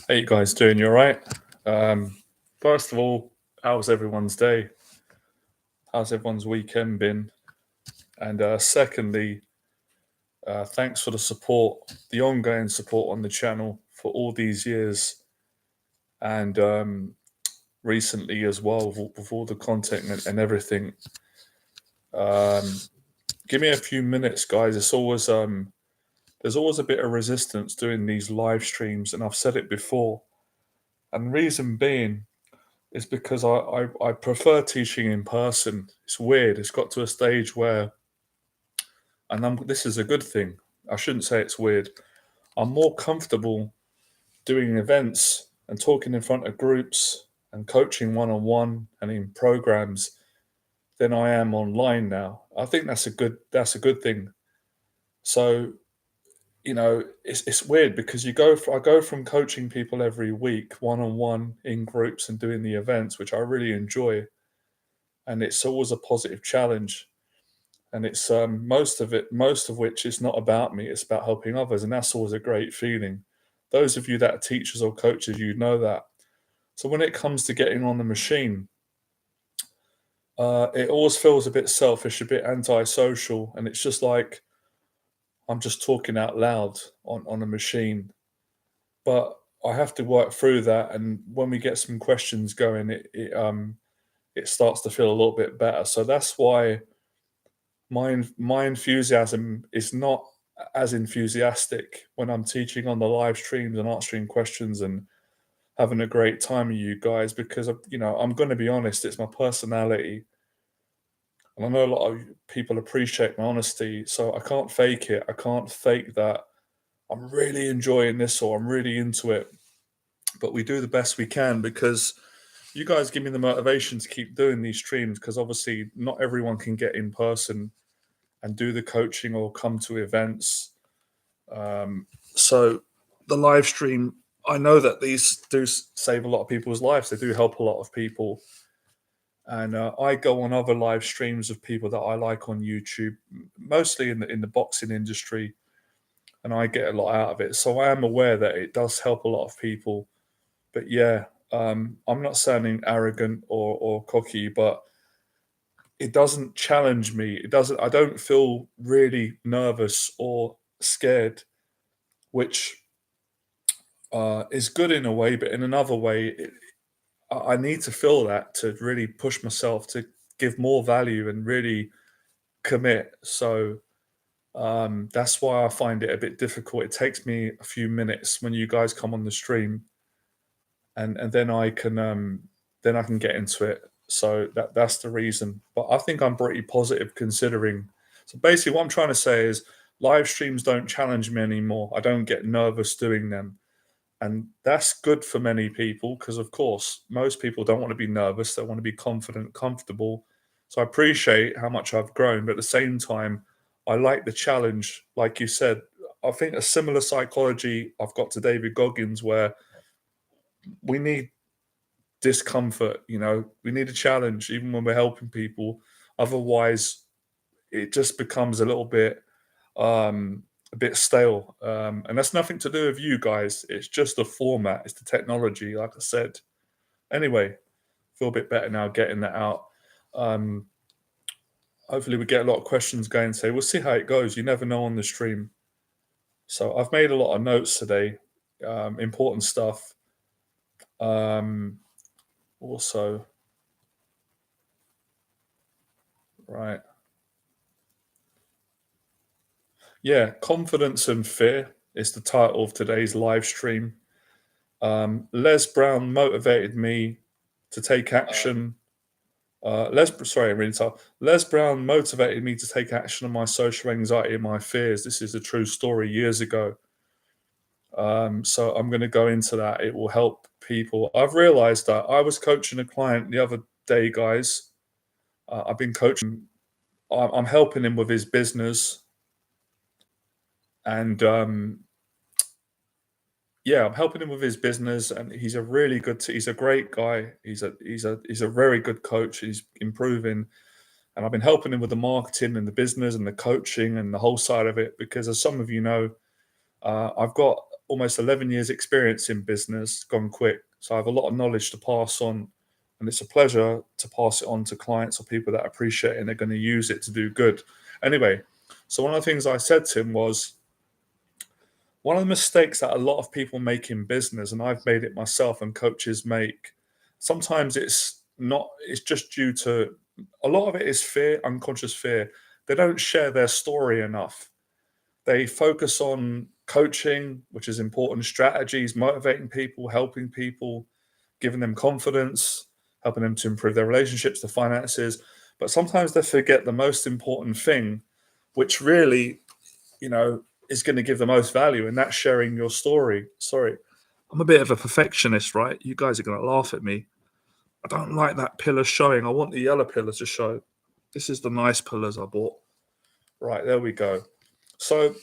How you guys doing? You all right? First of all, how's everyone's day? How's everyone's weekend been? And secondly, thanks for the support, the ongoing support on the channel for all these years, and recently as well with all the content and everything. Give me a few minutes, guys. It's always there's always a bit of resistance doing these live streams, and I've said it before. And reason being is because I prefer teaching in person. It's weird. It's got to a stage where, and this is a good thing. I shouldn't say it's weird. I'm more comfortable doing events and talking in front of groups and coaching one-on-one and in programs than I am online now. I think that's a good thing. So, it's weird because I go from coaching people every week one-on-one in groups and doing the events, which I really enjoy, and it's always a positive challenge. And it's most of which is not about me, it's about helping others, and that's always a great feeling. Those of you that are teachers or coaches, you know that. So when it comes to getting on the machine, it always feels a bit selfish, a bit antisocial, and it's just like I'm just talking out loud on a machine. But I have to work through that, and when we get some questions going, it starts to feel a little bit better. So that's why my enthusiasm is not as enthusiastic when I'm teaching on the live streams and answering questions and having a great time with you guys, because I'm going to be honest, it's my personality, and I know a lot of people appreciate my honesty, so I can't fake it. I can't fake that I'm really enjoying this or I'm really into it. But we do the best we can because you guys give me the motivation to keep doing these streams, because obviously not everyone can get in person and do the coaching or come to events. So the live stream, I know that these do save a lot of people's lives. They do help a lot of people. And I go on other live streams of people that I like on YouTube, mostly in the boxing industry, and I get a lot out of it. So I am aware that it does help a lot of people. But yeah, I'm not sounding arrogant or cocky, but it doesn't challenge me. I don't feel really nervous or scared, which is good in a way, but in another way, I need to feel that to really push myself to give more value and really commit. So that's why I find it a bit difficult. It takes me a few minutes when you guys come on the stream, and then I can get into it. So that's the reason. But I think I'm pretty positive considering. So basically, what I'm trying to say is live streams don't challenge me anymore. I don't get nervous doing them. And that's good for many people because, of course, most people don't want to be nervous. They want to be confident, comfortable. So I appreciate how much I've grown. But at the same time, I like the challenge. Like you said, I think a similar psychology I've got to David Goggins, where we need discomfort, we need a challenge even when we're helping people. Otherwise, it just becomes a bit stale. And that's nothing to do with you guys. It's just the format. It's the technology, like I said. Anyway, feel a bit better now getting that out. Hopefully we get a lot of questions going today. We'll see how it goes. You never know on the stream. So I've made a lot of notes today, important stuff. Also, right. Yeah, confidence and fear is the title of today's live stream. Les Brown motivated me to take action. Les Brown motivated me to take action on my social anxiety and my fears. This is a true story years ago. So I'm going to go into that. It will help people. I've realized that I was coaching a client the other day, guys. I've been coaching. I'm helping him with his business, and yeah, I'm helping him with his business, and he's he's a great guy. He's a very good coach. He's improving, and I've been helping him with the marketing and the business and the coaching and the whole side of it. Because as some of you know, I've got almost 11 years experience in business gone quick. So I have a lot of knowledge to pass on, and it's a pleasure to pass it on to clients or people that appreciate it and they're going to use it to do good. Anyway, so one of the things I said to him was, one of the mistakes that a lot of people make in business, and I've made it myself and coaches make, sometimes it's just due to, a lot of it is fear, unconscious fear. They don't share their story enough. They focus on coaching, which is important, strategies, motivating people, helping people, giving them confidence, helping them to improve their relationships, their finances. But sometimes they forget the most important thing, which really, is going to give the most value, and that's sharing your story. Sorry, I'm a bit of a perfectionist, right? You guys are going to laugh at me. I don't like that pillar showing. I want the yellow pillar to show. This is the nice pillars I bought. Right, there we go. So,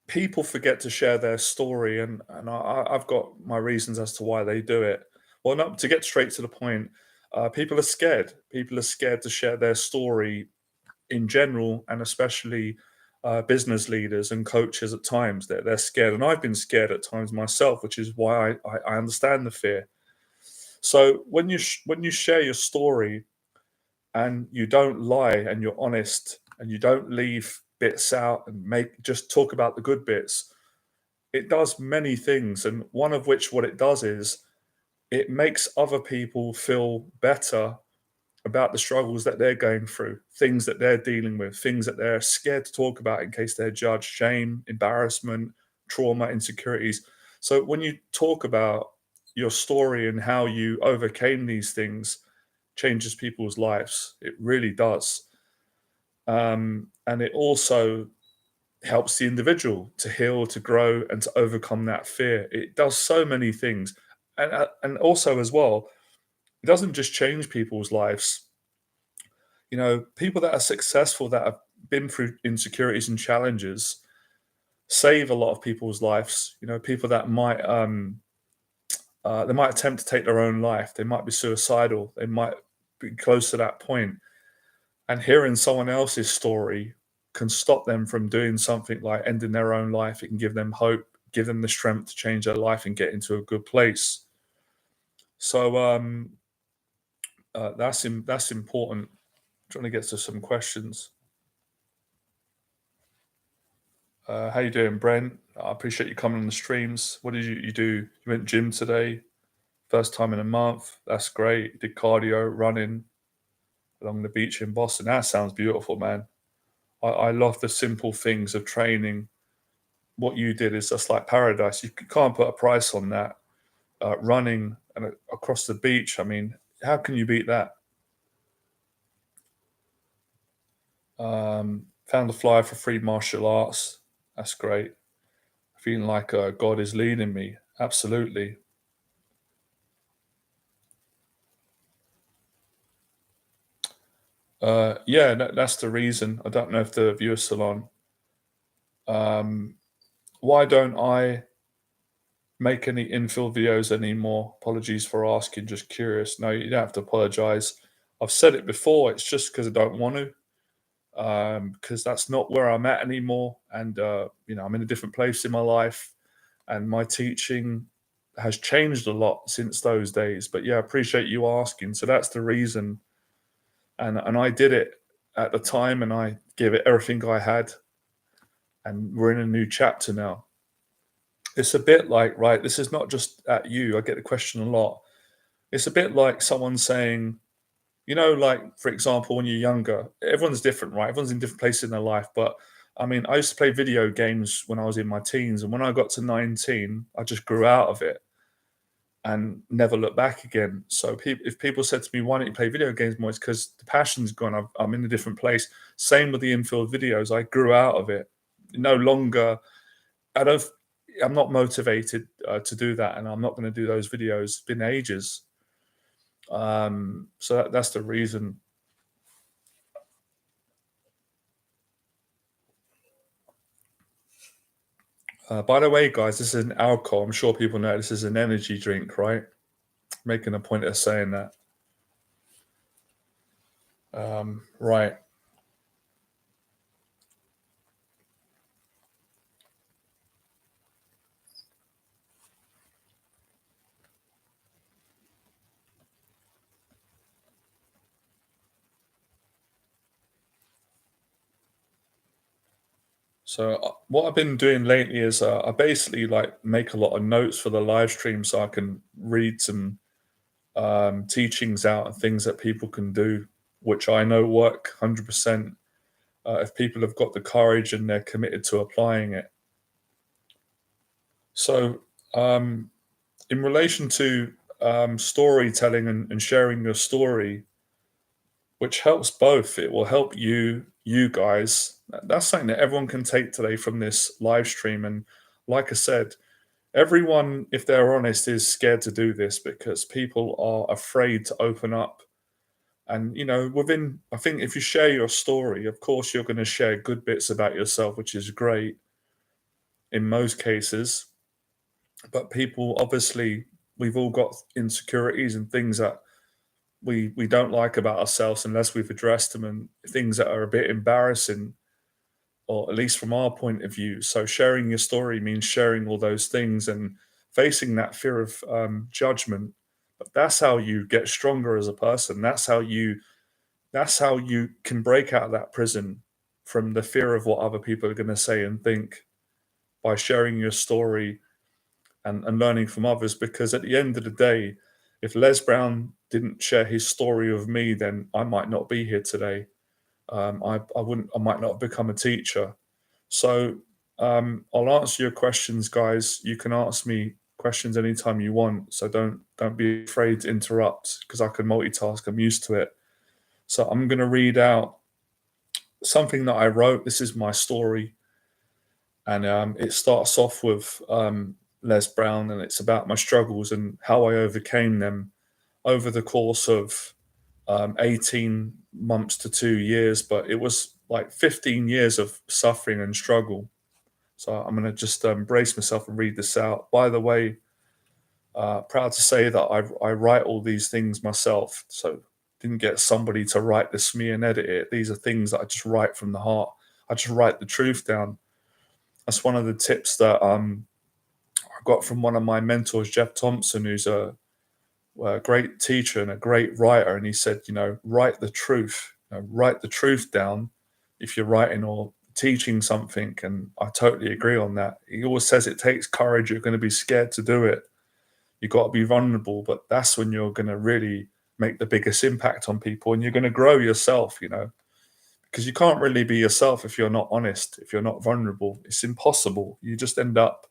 people forget to share their story, and I've got my reasons as to why they do it. Well, no, to get straight to the point, people are scared. People are scared to share their story in general, and especially business leaders and coaches at times. They're scared, and I've been scared at times myself, which is why I understand the fear. So when you share your story and you don't lie and you're honest and you don't leave bits out and just talk about the good bits, it does many things, and one of which, what it does is it makes other people feel better about the struggles that they're going through, things that they're dealing with, things that they're scared to talk about in case they're judged, shame, embarrassment, trauma, insecurities. So when you talk about your story and how you overcame these things, changes people's lives. It really does. And it also helps the individual to heal, to grow, and to overcome that fear. It does so many things. And also, as well, it doesn't just change people's lives. People that are successful, that have been through insecurities and challenges, save a lot of people's lives. People that they might attempt to take their own life. They might be suicidal. They might be close to that point. And hearing someone else's story can stop them from doing something like ending their own life. It can give them hope, give them the strength to change their life and get into a good place. So that's important. Trying to get to some questions. How you doing, Brent? I appreciate you coming on the streams. What did you do? You went gym today, first time in a month. That's great. You did cardio, running along the beach in Boston. That sounds beautiful, man. I love the simple things of training. What you did is just like paradise. You can't put a price on that. Running and across the beach. I mean, how can you beat that? Found a flyer for free martial arts. That's great. Feeling like God is leading me. Absolutely. Yeah, that's the reason. I don't know if the viewer's still on. Why don't I make any infill videos anymore? Apologies for asking, just curious. No, you don't have to apologize. I've said it before. It's just because I don't want to. Because that's not where I'm at anymore. And, I'm in a different place in my life, and my teaching has changed a lot since those days. But yeah, I appreciate you asking. So that's the reason. And I did it at the time, and I gave it everything I had. And we're in a new chapter now. It's a bit like, right, this is not just at you. I get the question a lot. It's a bit like someone saying, like, for example, when you're younger, everyone's different, right? Everyone's in different places in their life. But I mean, I used to play video games when I was in my teens. And when I got to 19, I just grew out of it and never looked back again. So if people said to me, why don't you play video games more? It's because the passion's gone. I'm in a different place. Same with the infield videos. I grew out of it. No longer, I'm not motivated to do that. And I'm not going to do those videos. It's been ages. So that's the reason. By the way, guys, this is an alcohol. I'm sure people know this is an energy drink, right? Making a point of saying that. Right. So what I've been doing lately is I basically like make a lot of notes for the live stream so I can read some teachings out and things that people can do, which I know work 100% if people have got the courage and they're committed to applying it. So, in relation to storytelling and sharing your story, which helps both, it will help you guys. That's something that everyone can take today from this live stream. And like I said, everyone, if they're honest, is scared to do this because people are afraid to open up. And within, I think if you share your story, of course you're going to share good bits about yourself, which is great in most cases. But people, obviously, we've all got insecurities and things that we don't like about ourselves unless we've addressed them, and things that are a bit embarrassing, or at least from our point of view. So sharing your story means sharing all those things and facing that fear of judgment. But that's how you get stronger as a person. That's how you can break out of that prison from the fear of what other people are going to say and think, by sharing your story and learning from others. Because at the end of the day, if Les Brown didn't share his story with me, then I might not be here today. I might not have become a teacher. So I'll answer your questions, guys. You can ask me questions anytime you want. So don't be afraid to interrupt because I can multitask. I'm used to it. So I'm going to read out something that I wrote. This is my story, and it starts off with Les Brown, and it's about my struggles and how I overcame them over the course of 18 months to 2 years, but it was like 15 years of suffering and struggle. So I'm going to just brace myself and read this out. By the way, proud to say that I write all these things myself. So didn't get somebody to write this for me and edit it. These are things that I just write from the heart. I just write the truth down. That's one of the tips that I got from one of my mentors, Jeff Thompson, who's a great teacher and a great writer. And he said, write the truth, write the truth down if you're writing or teaching something. And I totally agree on that. He always says it takes courage. You're going to be scared to do it. You've got to be vulnerable, but that's when you're going to really make the biggest impact on people, and you're going to grow yourself, because you can't really be yourself if you're not honest, if you're not vulnerable. It's impossible. You just end up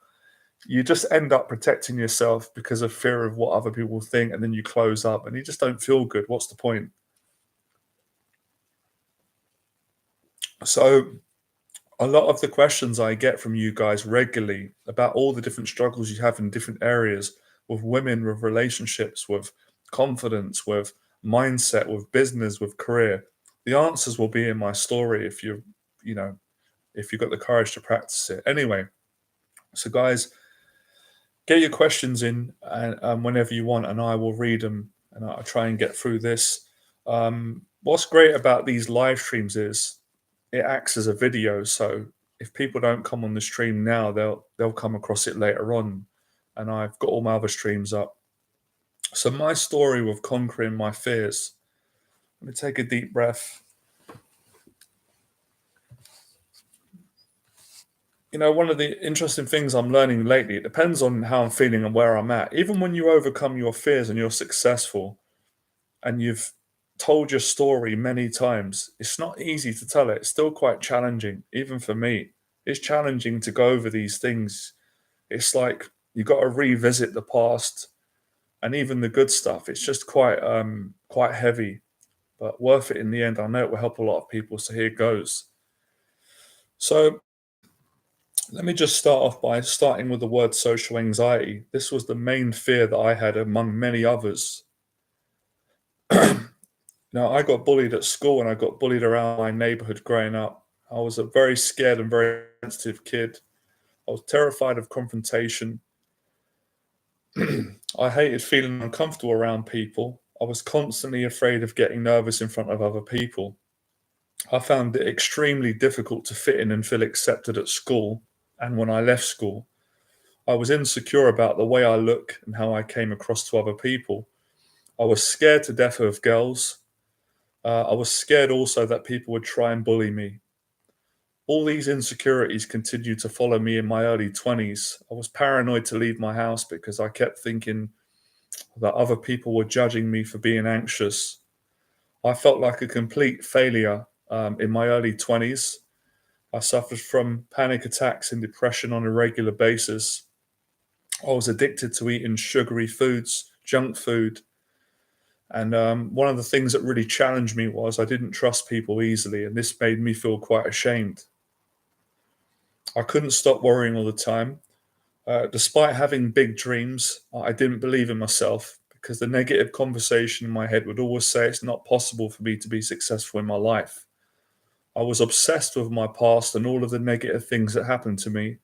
protecting yourself because of fear of what other people think, and then you close up and you just don't feel good. What's the point? So a lot of the questions I get from you guys regularly about all the different struggles you have in different areas, with women, with relationships, with confidence, with mindset, with business, with career, the answers will be in my story you know if you've got the courage to practice it. Anyway, so guys, get your questions in whenever you want, and I will read them, and I'll try and get through this. What's great about these live streams is it acts as a video. So if people don't come on the stream now, they'll come across it later on, and I've got all my other streams up. So my story with conquering my fears. Let me take a deep breath. One of the interesting things I'm learning lately, it depends on how I'm feeling and where I'm at. Even when you overcome your fears and you're successful and you've told your story many times, it's not easy to tell it. It's still quite challenging, even for me. It's challenging to go over these things. It's like you got to revisit the past and even the good stuff. It's just quite heavy, but worth it in the end. I know it will help a lot of people. So here goes. So let me just start off by starting with the word social anxiety. This was the main fear that I had among many others. Now, I got bullied at school and I got bullied around my neighborhood growing up. I was a very scared and very sensitive kid. I was terrified of confrontation. I hated feeling uncomfortable around people. I was constantly afraid of getting nervous in front of other people. I found it extremely difficult to fit in and feel accepted at school and when I left school. I was insecure about the way I look and how I came across to other people. I was scared to death of girls. I was scared also that people would try and bully me. All these insecurities continued to follow me in my early 20s. I was paranoid to leave my house because I kept thinking that other people were judging me for being anxious. I felt like a complete failure in my early 20s. I suffered from panic attacks and depression on a regular basis. I was addicted to eating sugary foods, junk food. And one of the things that really challenged me was I didn't trust people easily, and this made me feel quite ashamed. I couldn't stop worrying all the time. Despite having big dreams, I didn't believe in myself because the negative conversation in my head would always say it's not possible for me to be successful in my life. I was obsessed with my past and all of the negative things that happened to me.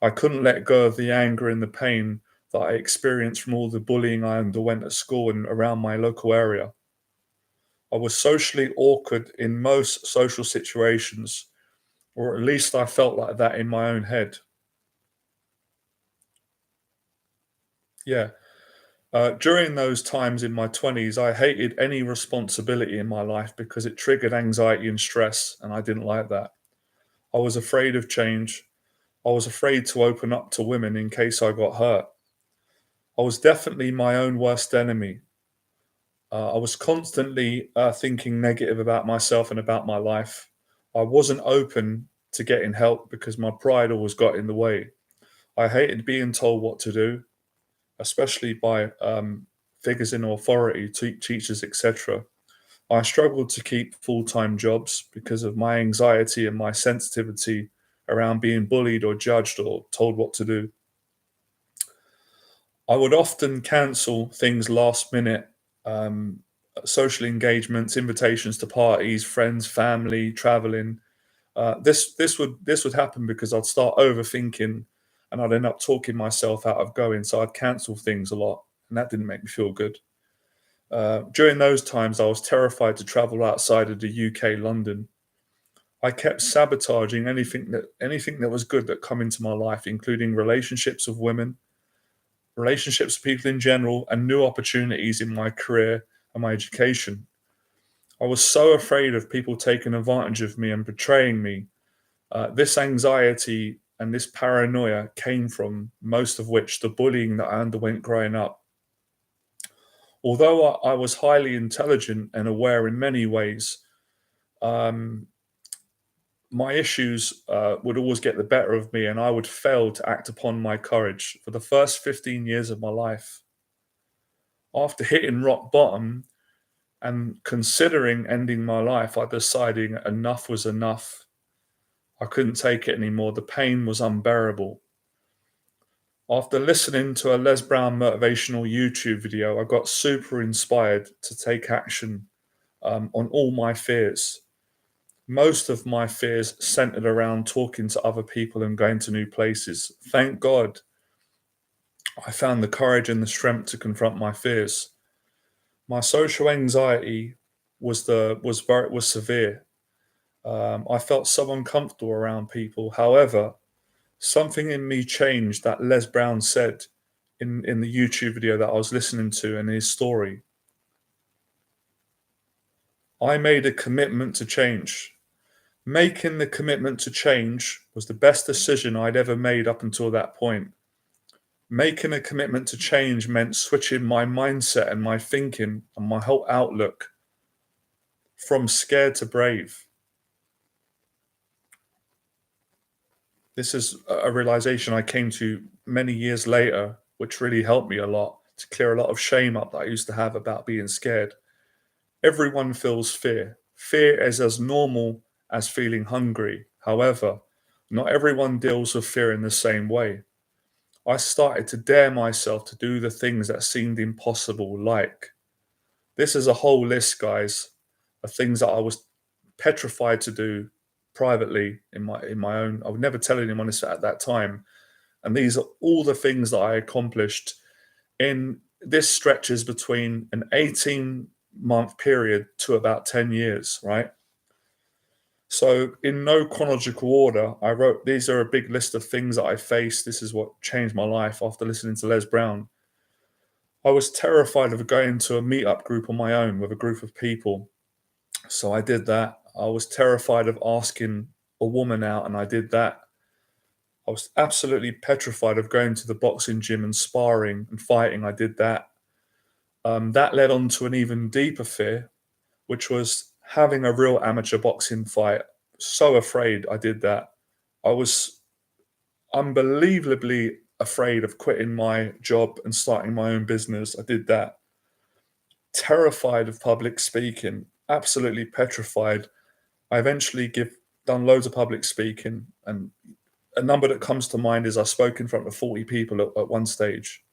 I couldn't let go of the anger and the pain that I experienced from all the bullying I underwent at school and around my local area. I was socially awkward in most social situations, or at least I felt like that in my own head. Yeah. During those times in my 20s, I hated any responsibility in my life because it triggered anxiety and stress, and I didn't like that. I was afraid of change. I was afraid to open up to women in case I got hurt. I was definitely my own worst enemy. I was constantly thinking negative about myself and about my life. I wasn't open to getting help because my pride always got in the way. I hated being told what to do, especially by figures in authority, teachers, etc. I struggled to keep full time jobs because of my anxiety and my sensitivity around being bullied or judged or told what to do. I would often cancel things last minute, um, social engagements, invitations to parties, friends, family, traveling. This would happen because I'd start overthinking, and I'd end up talking myself out of going. So I'd cancel things a lot, and that didn't make me feel good. During those times, I was terrified to travel outside of the UK, London. I kept sabotaging anything that was good that come into my life, including relationships with women, relationships with people in general, and new opportunities in my career and my education. I was so afraid of people taking advantage of me and betraying me. This anxiety and this paranoia came from most of which the bullying that I underwent growing up. Although I was highly intelligent and aware in many ways, um, my issues would always get the better of me, and I would fail to act upon my courage for the first 15 years of my life. After hitting rock bottom and considering ending my life, I decided enough was enough. I couldn't take it anymore. The pain was unbearable. After listening to a Les Brown motivational YouTube video, I got super inspired to take action on all my fears. Most of my fears centered around talking to other people and going to new places. Thank God I found the courage and the strength to confront my fears. My social anxiety was severe. I felt so uncomfortable around people. However, something in me changed that Les Brown said in the YouTube video that I was listening to and his story. I made a commitment to change. Making the commitment to change was the best decision I'd ever made up until that point. Making a commitment to change meant switching my mindset and my thinking and my whole outlook from scared to brave. This is a realization I came to many years later, which really helped me a lot to clear a lot of shame up that I used to have about being scared. Everyone feels fear. Fear is as normal as feeling hungry. However, not everyone deals with fear in the same way. I started to dare myself to do the things that seemed impossible, like this is a whole list, guys, of things that I was petrified to do privately in my own. I would never tell anyone this at that time. And these are all the things that I accomplished in this stretches between an 18-month period to about 10 years, right? So, in no chronological order, I wrote these are a big list of things that I faced. This is what changed my life after listening to Les Brown. I was terrified of going to a meetup group on my own with a group of people. So I did that. I was terrified of asking a woman out, and I did that. I was absolutely petrified of going to the boxing gym and sparring and fighting. I did that. That led on to an even deeper fear, which was having a real amateur boxing fight. So afraid I did that. I was unbelievably afraid of quitting my job and starting my own business. I did that. Terrified of public speaking, absolutely petrified. I eventually done loads of public speaking, and a number that comes to mind is I spoke in front of 40 people at one stage.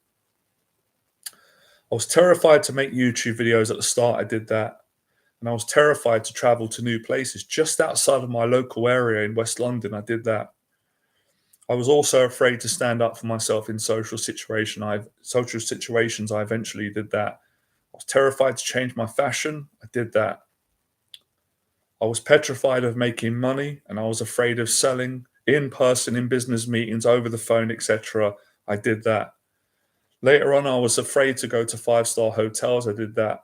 I was terrified to make YouTube videos at the start. I did that. And I was terrified to travel to new places just outside of my local area in West London. I did that. I was also afraid to stand up for myself in social situations. I eventually did that. I was terrified to change my fashion. I did that. I was petrified of making money, and I was afraid of selling in person, in business meetings, over the phone, etc. I did that. Later on, I was afraid to go to 5-star hotels. I did that.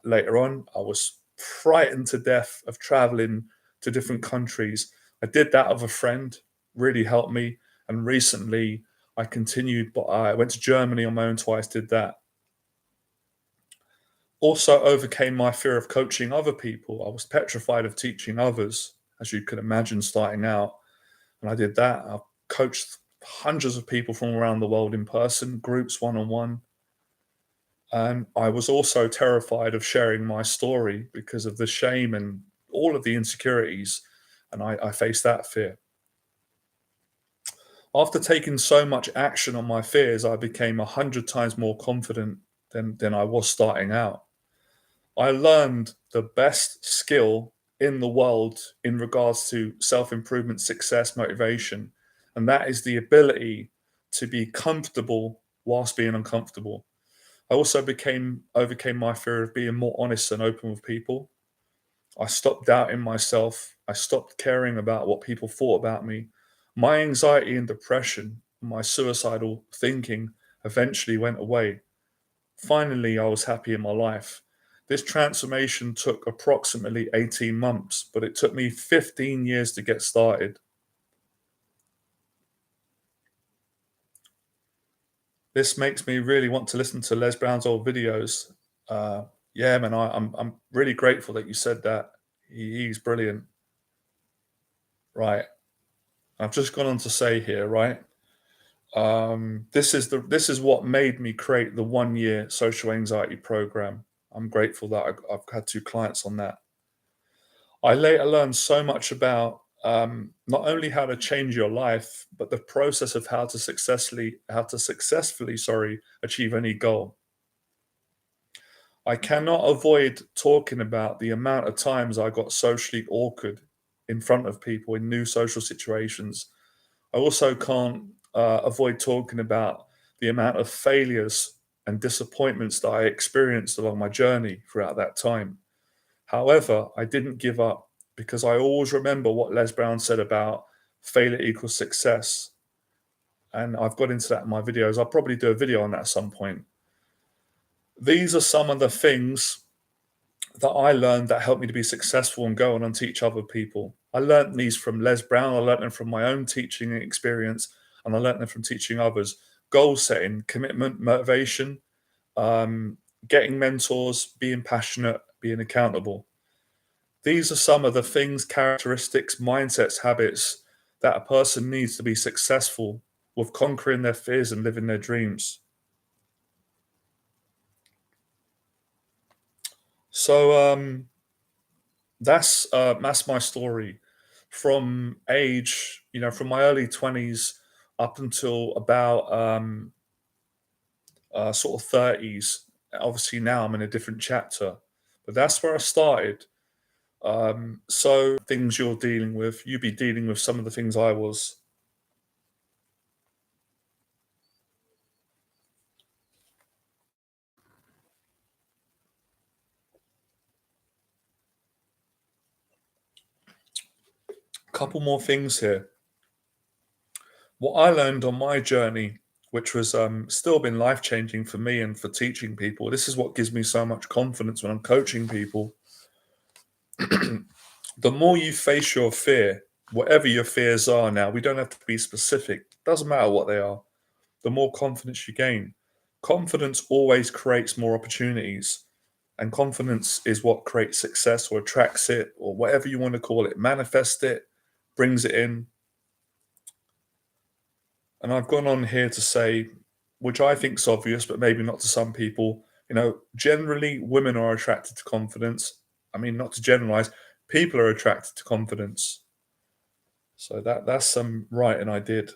Later on, I was frightened to death of traveling to different countries. I did that with a friend, really helped me. And recently, I continued, but I went to Germany on my own twice, did that. Also overcame my fear of coaching other people. I was petrified of teaching others, as you can imagine, starting out. And I did that. I coached hundreds of people from around the world in person, groups, one-on-one. And I was also terrified of sharing my story because of the shame and all of the insecurities. And I faced that fear. After taking so much action on my fears, I became 100 times more confident than I was starting out. I learned the best skill in the world in regards to self-improvement, success, motivation, and that is the ability to be comfortable whilst being uncomfortable. I also overcame my fear of being more honest and open with people. I stopped doubting myself. I stopped caring about what people thought about me. My anxiety and depression, my suicidal thinking eventually went away. Finally, I was happy in my life. This transformation took approximately 18 months, but it took me 15 years to get started. This makes me really want to listen to Les Brown's old videos. Yeah, man, I'm really grateful that you said that. He's brilliant. Right. I've just gone on to say here, right? This is what made me create the 1-year social anxiety program. I'm grateful that I've had 2 clients on that. I later learned so much about not only how to change your life, but the process of how to successfully, achieve any goal. I cannot avoid talking about the amount of times I got socially awkward in front of people in new social situations. I also can't avoid talking about the amount of failures and disappointments that I experienced along my journey throughout that time. However, I didn't give up because I always remember what Les Brown said about failure equals success. And I've got into that in my videos. I'll probably do a video on that at some point. These are some of the things that I learned that helped me to be successful and go on and teach other people. I learned these from Les Brown. I learned them from my own teaching experience, and I learned them from teaching others. Goal setting, commitment, motivation, getting mentors, being passionate, being accountable. These are some of the things, characteristics, mindsets, habits that a person needs to be successful with conquering their fears and living their dreams. So that's my story from age, from my early 20s up until about sort of 30s. Obviously now I'm in a different chapter, but that's where I started. So things you're dealing with, you be dealing with some of the things I was. Couple more things here. What I learned on my journey, which was still been life changing for me and for teaching people. This is what gives me so much confidence when I'm coaching people. The more you face your fear, Whatever your fears are now, we don't have to be specific. Doesn't matter what they are. The more confidence you gain, confidence always creates more opportunities. And confidence is what creates success or attracts it or whatever you want to call it, manifest it, brings it in. And I've gone on here to say, which I think is obvious, but maybe not to some people, generally women are attracted to confidence. I mean, not to generalize, people are attracted to confidence. So that's some writing I did.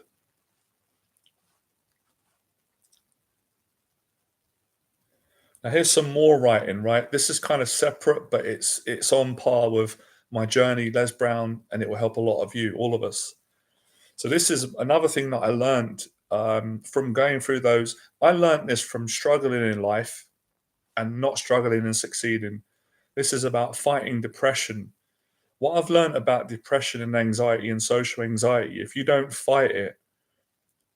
Now here's some more writing, right? This is kind of separate, but it's on par with my journey, Les Brown, and it will help a lot of you, all of us. So this is another thing that I learned from going through those. I learned this from struggling in life and not struggling and succeeding. This is about fighting depression. What I've learned about depression and anxiety and social anxiety, if you don't fight it,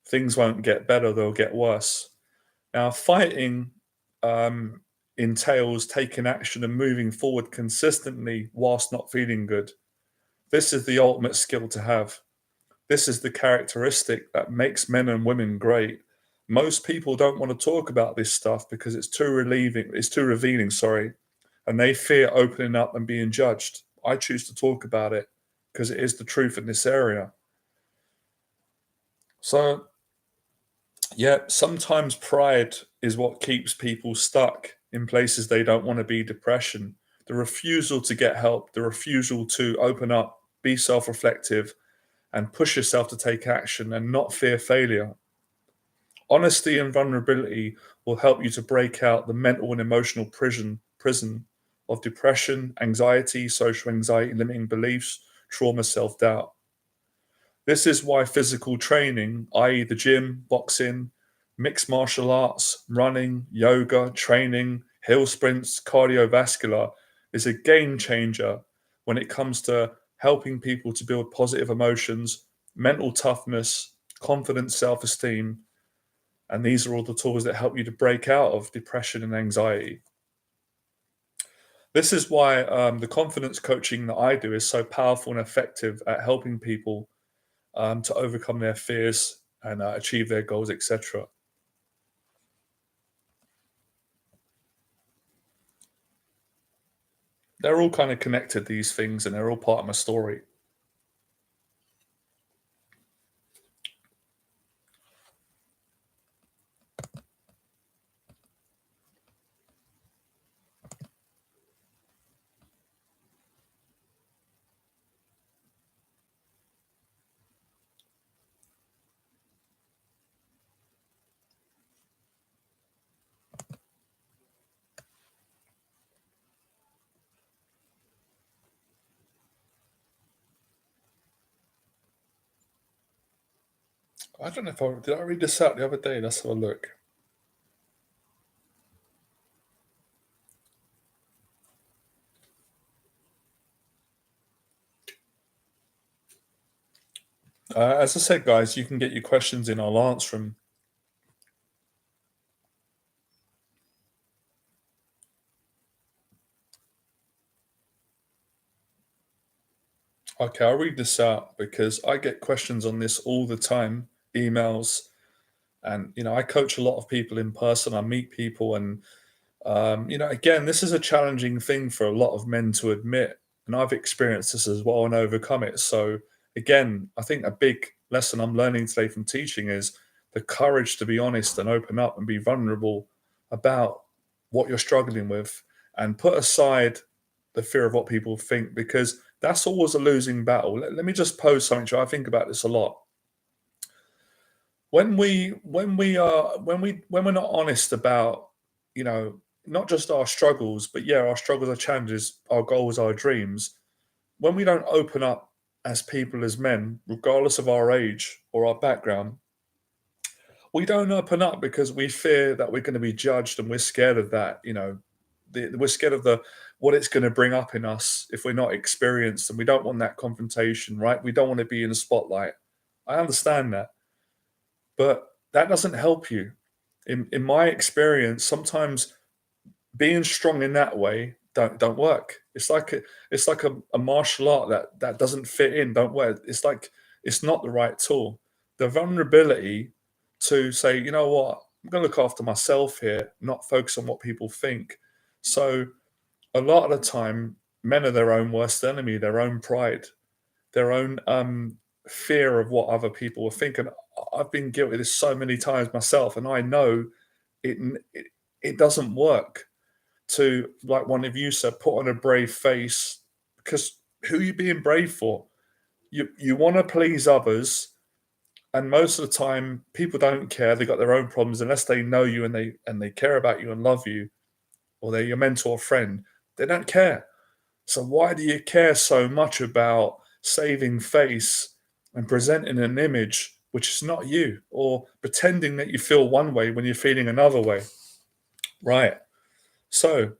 things won't get better, they'll get worse. Now, fighting entails taking action and moving forward consistently whilst not feeling good. This is the ultimate skill to have. This is the characteristic that makes men and women great. Most people don't want to talk about this stuff because it's too revealing, sorry, and they fear opening up and being judged. I choose to talk about it because it is the truth in this area. So, yeah, sometimes pride is what keeps people stuck in places they don't want to be. Depression, the refusal to get help, the refusal to open up, be self reflective, and push yourself to take action and not fear failure. Honesty and vulnerability will help you to break out the mental and emotional prison of depression, anxiety, social anxiety, limiting beliefs, trauma, self doubt. This is why physical training, i.e., the gym, boxing, mixed martial arts, running, yoga, training, hill sprints, cardiovascular, is a game changer when it comes to helping people to build positive emotions, mental toughness, confidence, self esteem. And these are all the tools that help you to break out of depression and anxiety. This is why the confidence coaching that I do is so powerful and effective at helping people to overcome their fears and achieve their goals, etc. They're all kind of connected, these things, and they're all part of my story. I don't know if did I read this out the other day. Let's have a look. As I said, guys, you can get your questions in. I'll answer them. Okay, I'll read this out because I get questions on this all the time, emails, and I coach a lot of people in person. I meet people, and again, this is a challenging thing for a lot of men to admit, and I've experienced this as well and overcome it. So again, I think a big lesson I'm learning today from teaching is the courage to be honest and open up and be vulnerable about what you're struggling with, and put aside the fear of what people think, because that's always a losing battle. Let me just pose something to you. I think about this a lot. When we're not honest about, not just our struggles, but yeah, our struggles, our challenges, our goals, our dreams, when we don't open up as people, as men, regardless of our age or our background, we don't open up because we fear that we're going to be judged, and we're scared of that. We're scared of the what it's going to bring up in us if we're not experienced, and we don't want that confrontation, right? We don't want to be in the spotlight. I understand that, but that doesn't help you. In my experience, sometimes being strong in that way don't work. It's like a martial art that doesn't fit in. Don't wear it. It's like it's not the right tool. The vulnerability to say, you know what, I'm going to look after myself here, not focus on what people think. So a lot of the time, men are their own worst enemy, their own pride, their own fear of what other people will think. And I've been guilty of this so many times myself, and I know it it, it doesn't work to, like one of you said, put on a brave face, because who are you being brave for? You want to please others, and most of the time people don't care. They got their own problems unless they know you and they care about you and love you, or they're your mentor or friend. They don't care. So why do you care so much about saving face and presenting an image which is not you, or pretending that you feel one way when you're feeling another way? Right. So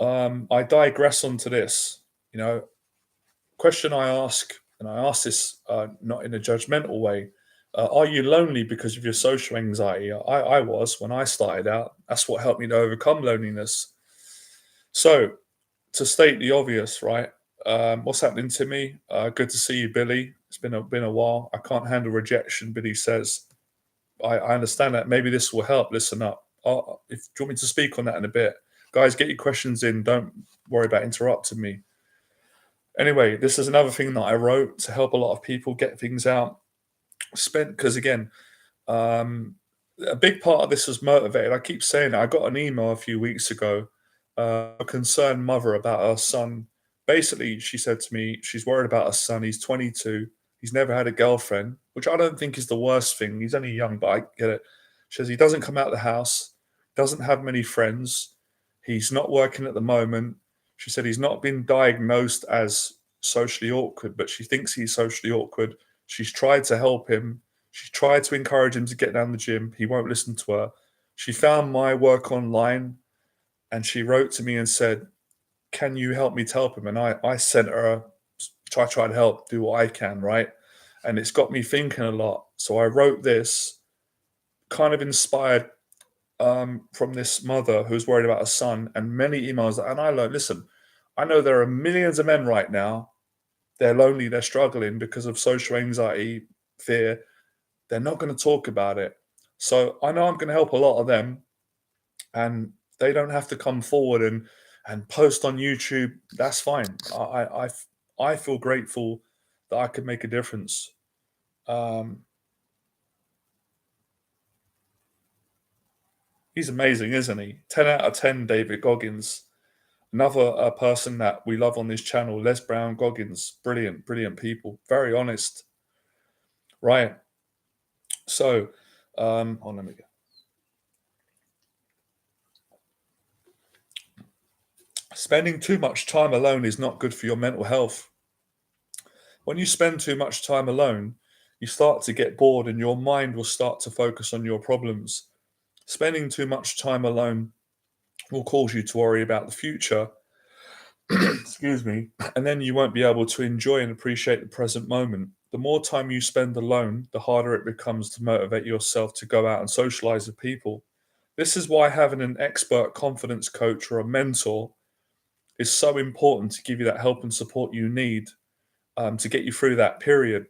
I digress onto this. You know, question I ask, and I ask this not in a judgmental way. Are you lonely because of your social anxiety? I was when I started out. That's what helped me to overcome loneliness. So, to state the obvious, right? What's happening to me? Good to see you, Billy. It's been a while. I can't handle rejection, Billy says. I understand that. Maybe this will help. Listen up. If do you want me to speak on that in a bit, guys, get your questions in. Don't worry about interrupting me. Anyway, this is another thing that I wrote to help a lot of people get things out. Because again, um, a big part of this was motivated. I keep saying it. I got an email a few weeks ago, a concerned mother about her son. Basically, she said to me, she's worried about her son. He's 22. He's never had a girlfriend, which I don't think is the worst thing. He's only young, but I get it. She says he doesn't come out of the house, doesn't have many friends. He's not working at the moment. She said he's not been diagnosed as socially awkward, but she thinks he's socially awkward. She's tried to help him. She's tried to encourage him to get down the gym. He won't listen to her. She found my work online and she wrote to me and said, "Can you help me to help him?" And I sent her try to help, do what I can, right? And it's got me thinking a lot. So I wrote this kind of inspired from this mother who's worried about her son, and many emails. And I learned, listen, I know there are millions of men right now. They're lonely, they're struggling because of social anxiety, fear. They're not going to talk about it. So I know I'm going to help a lot of them, and they don't have to come forward and post on YouTube. That's fine. I feel grateful that I could make a difference. Um, he's amazing, isn't he? 10 out of 10, David Goggins. Another person that we love on this channel, Les Brown Goggins. Brilliant, brilliant people. Very honest. Right. So, let me go. Spending too much time alone is not good for your mental health. When you spend too much time alone, you start to get bored and your mind will start to focus on your problems. Spending too much time alone will cause you to worry about the future, excuse me, and then you won't be able to enjoy and appreciate the present moment. The more time you spend alone, the harder it becomes to motivate yourself to go out and socialize with people. This is why having an expert confidence coach or a mentor is so important to give you that help and support you need to get you through that period.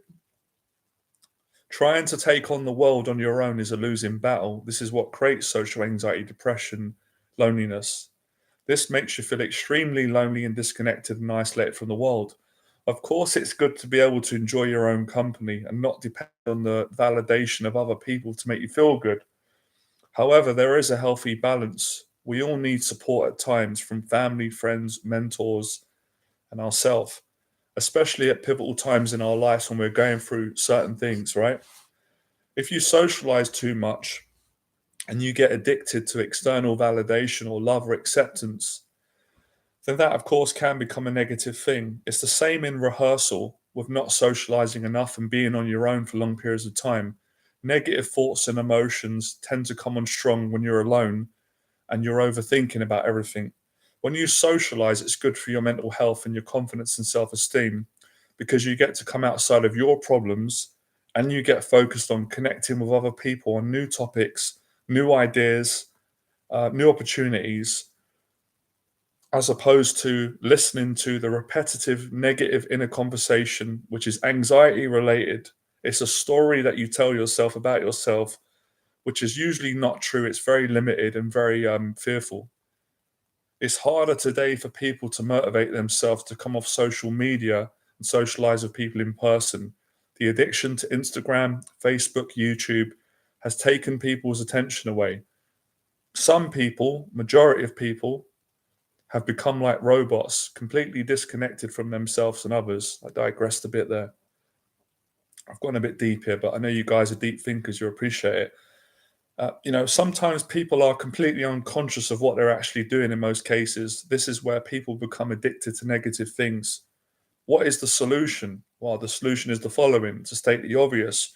Trying to take on the world on your own is a losing battle. This is what creates social anxiety, depression, loneliness. This makes you feel extremely lonely and disconnected and isolated from the world. Of course, it's good to be able to enjoy your own company and not depend on the validation of other people to make you feel good. However, there is a healthy balance. We all need support at times from family, friends, mentors, and ourselves, especially at pivotal times in our lives when we're going through certain things, right? If you socialize too much and you get addicted to external validation or love or acceptance, then that, of course, can become a negative thing. It's the same in rehearsal with not socializing enough and being on your own for long periods of time. Negative thoughts and emotions tend to come on strong when you're alone and you're overthinking about everything. When you socialize, it's good for your mental health and your confidence and self esteem because you get to come outside of your problems and you get focused on connecting with other people on new topics, new ideas, new opportunities. as opposed to listening to the repetitive negative inner conversation, which is anxiety related. It's a story that you tell yourself about yourself, which is usually not true. It's very limited and very fearful. It's harder today for people to motivate themselves to come off social media and socialize with people in person. The addiction to Instagram, Facebook, YouTube has taken people's attention away. Some people, majority of people, have become like robots, completely disconnected from themselves and others. I digressed a bit there. I've gone a bit deep here, but I know you guys are deep thinkers. You appreciate it. Sometimes people are completely unconscious of what they're actually doing in most cases. This is where people become addicted to negative things. What is the solution? Well, the solution is the following, to state the obvious: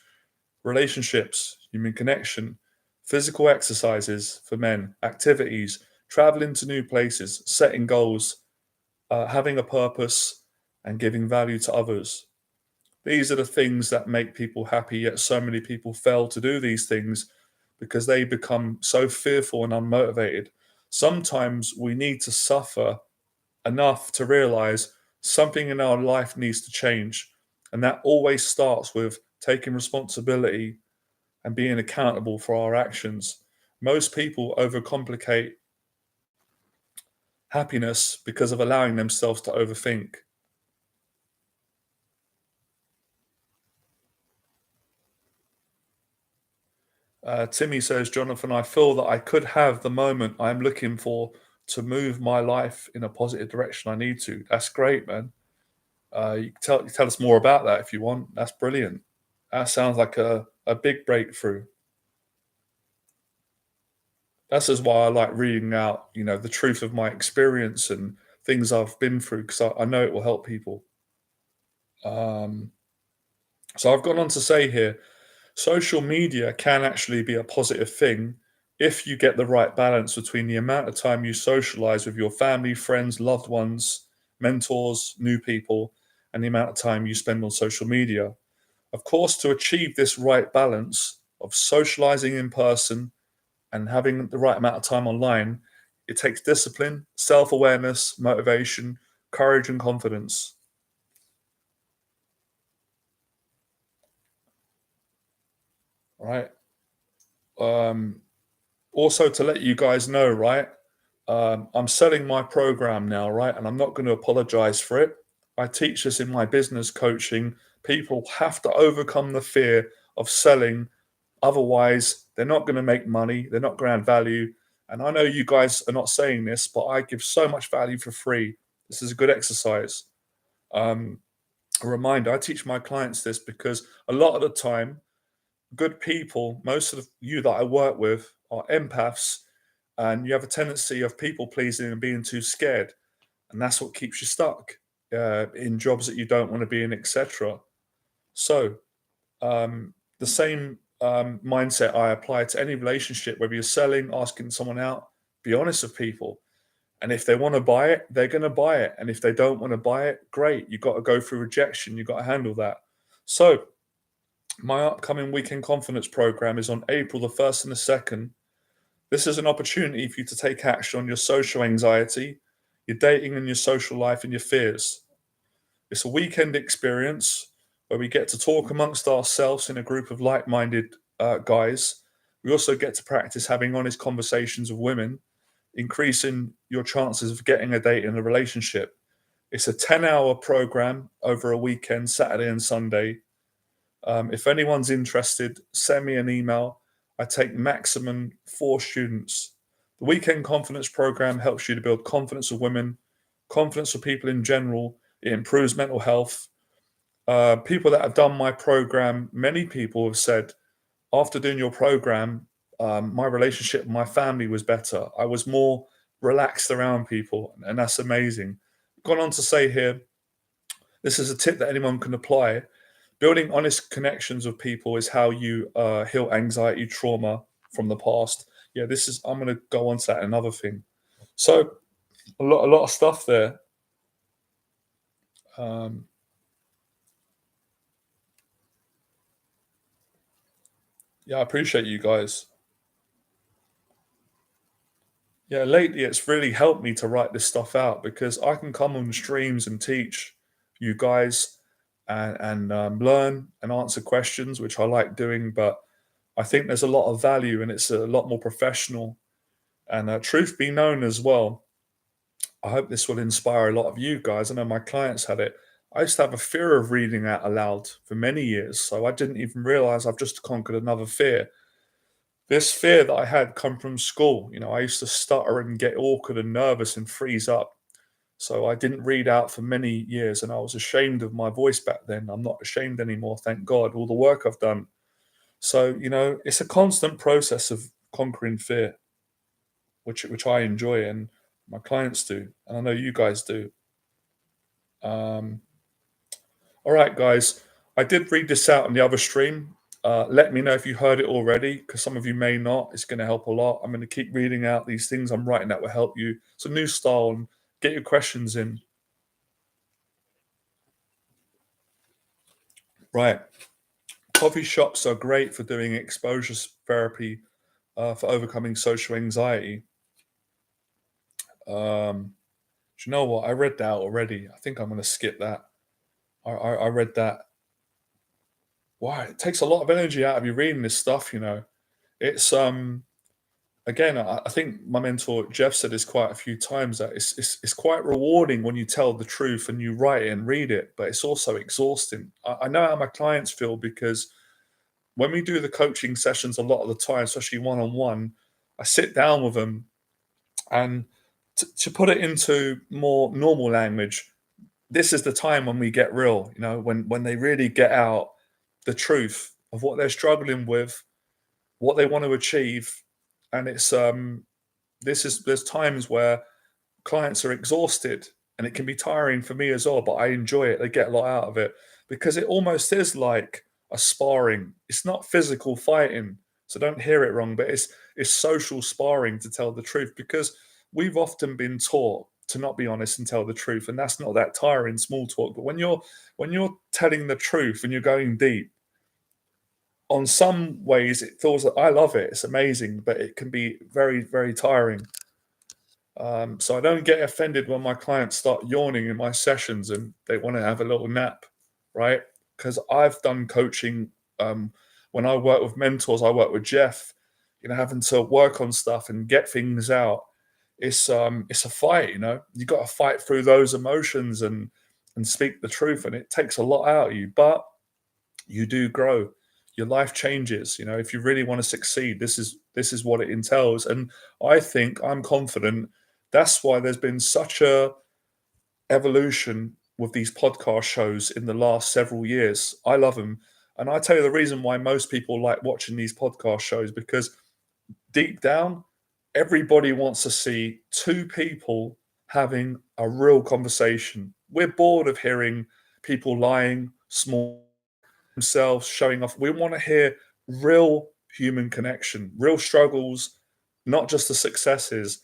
relationships, human connection, physical exercises for men, activities, traveling to new places, setting goals, having a purpose, and giving value to others. These are the things that make people happy, yet so many people fail to do these things because they become so fearful and unmotivated. Sometimes we need to suffer enough to realize something in our life needs to change. And that always starts with taking responsibility and being accountable for our actions. Most people overcomplicate happiness because of allowing themselves to overthink. Timmy says, Jonathan, I feel that I could have the moment I'm looking for to move my life in a positive direction. I need to. That's great, man. You can tell us more about that if you want. That's brilliant. That sounds like a big breakthrough. That's just why I like reading out, the truth of my experience and things I've been through, because I know it will help people. Um, so I've gone on to say here, social media can actually be a positive thing if you get the right balance between the amount of time you socialize with your family, friends, loved ones, mentors, new people, and the amount of time you spend on social media. Of course, to achieve this right balance of socializing in person and having the right amount of time online, it takes discipline, self awareness, motivation, courage, and confidence. Right. Um, Also, to let you guys know, right? I'm selling my program now, right? And I'm not going to apologize for it. I teach this in my business coaching. People have to overcome the fear of selling. Otherwise, they're not going to make money. They're not going to add value. And I know you guys are not saying this, but I give so much value for free. This is a good exercise. Um, a reminder, I teach my clients this because a lot of the time, good people, most of you that I work with are empaths, and you have a tendency of people pleasing and being too scared. And that's what keeps you stuck in jobs that you don't want to be in, etc. So, the same mindset I apply to any relationship, whether you're selling, asking someone out, be honest with people. And if they want to buy it, they're going to buy it. And if they don't want to buy it, great. You've got to go through rejection. You've got to handle that. So, my upcoming weekend confidence program is on April the 1st and the 2nd. This is an opportunity for you to take action on your social anxiety, your dating and your social life, and your fears. It's a weekend experience where we get to talk amongst ourselves in a group of like minded guys. We also get to practice having honest conversations with women, increasing your chances of getting a date in a relationship. It's a 10-hour program over a weekend, Saturday and Sunday. If anyone's interested, send me an email. I take maximum 4 students. The Weekend Confidence Program helps you to build confidence of women, confidence of people in general. It improves mental health. People that have done my program, many people have said, after doing your program, my relationship with my family was better. I was more relaxed around people, and that's amazing. Gone on to say here, this is a tip that anyone can apply. Building honest connections with people is how you heal anxiety, trauma from the past. Yeah, this is. I'm going to go on to that another thing. So a lot of stuff there. Um, yeah, I appreciate you guys. Yeah, lately it's really helped me to write this stuff out because I can come on streams and teach you guys and learn and answer questions, which I like doing. But I think there's a lot of value and it's a lot more professional. And truth be known as well, I hope this will inspire a lot of you guys. I know my clients had it. I used to have a fear of reading out aloud for many years, so I didn't even realize I've just conquered another fear. This fear that I had come from school. I used to stutter and get awkward and nervous and freeze up. So I didn't read out for many years and I was ashamed of my voice back then. I'm not ashamed anymore, thank God, all the work I've done. So, it's a constant process of conquering fear, which I enjoy and my clients do, and I know you guys do. Um, all right, guys, I did read this out on the other stream. Let me know if you heard it already, because some of you may not. It's going to help a lot. I'm going to keep reading out these things I'm writing that will help you. It's a new style, and get your questions in. Right. Coffee shops are great for doing exposure therapy for overcoming social anxiety. Do you know what? I read that already. I think I'm going to skip that. I read that. Wow, it takes a lot of energy out of you reading this stuff. It's again, I think my mentor Jeff said this quite a few times that it's quite rewarding when you tell the truth and you write it and read it, but it's also exhausting. I know how my clients feel because when we do the coaching sessions a lot of the time, especially one on one, I sit down with them and to put it into more normal language, this is the time when we get real, when they really get out the truth of what they're struggling with, what they want to achieve. And there's times where clients are exhausted and it can be tiring for me as well, but I enjoy it. They get a lot out of it because it almost is like a sparring. It's not physical fighting, so don't hear it wrong, but it's social sparring, to tell the truth, because we've often been taught to not be honest and tell the truth, and that's not that tiring small talk. But when you're telling the truth and you're going deep, on some ways it feels that I love it. It's amazing, but it can be very, very tiring. So I don't get offended when my clients start yawning in my sessions and they want to have a little nap, right? Because I've done coaching. When I work with mentors, I work with Jeff. Having to work on stuff and get things out. It's a fight. You got to fight through those emotions and speak the truth, and it takes a lot out of you. But you do grow. Your life changes. If you really want to succeed, this is what it entails. And I'm confident that's why there's been such a evolution with these podcast shows in the last several years. I love them. And I tell you the reason why most people like watching these podcast shows, because deep down, everybody wants to see two people having a real conversation. We're bored of hearing people lying, small themselves, showing off. We want to hear real human connection, real struggles, not just the successes.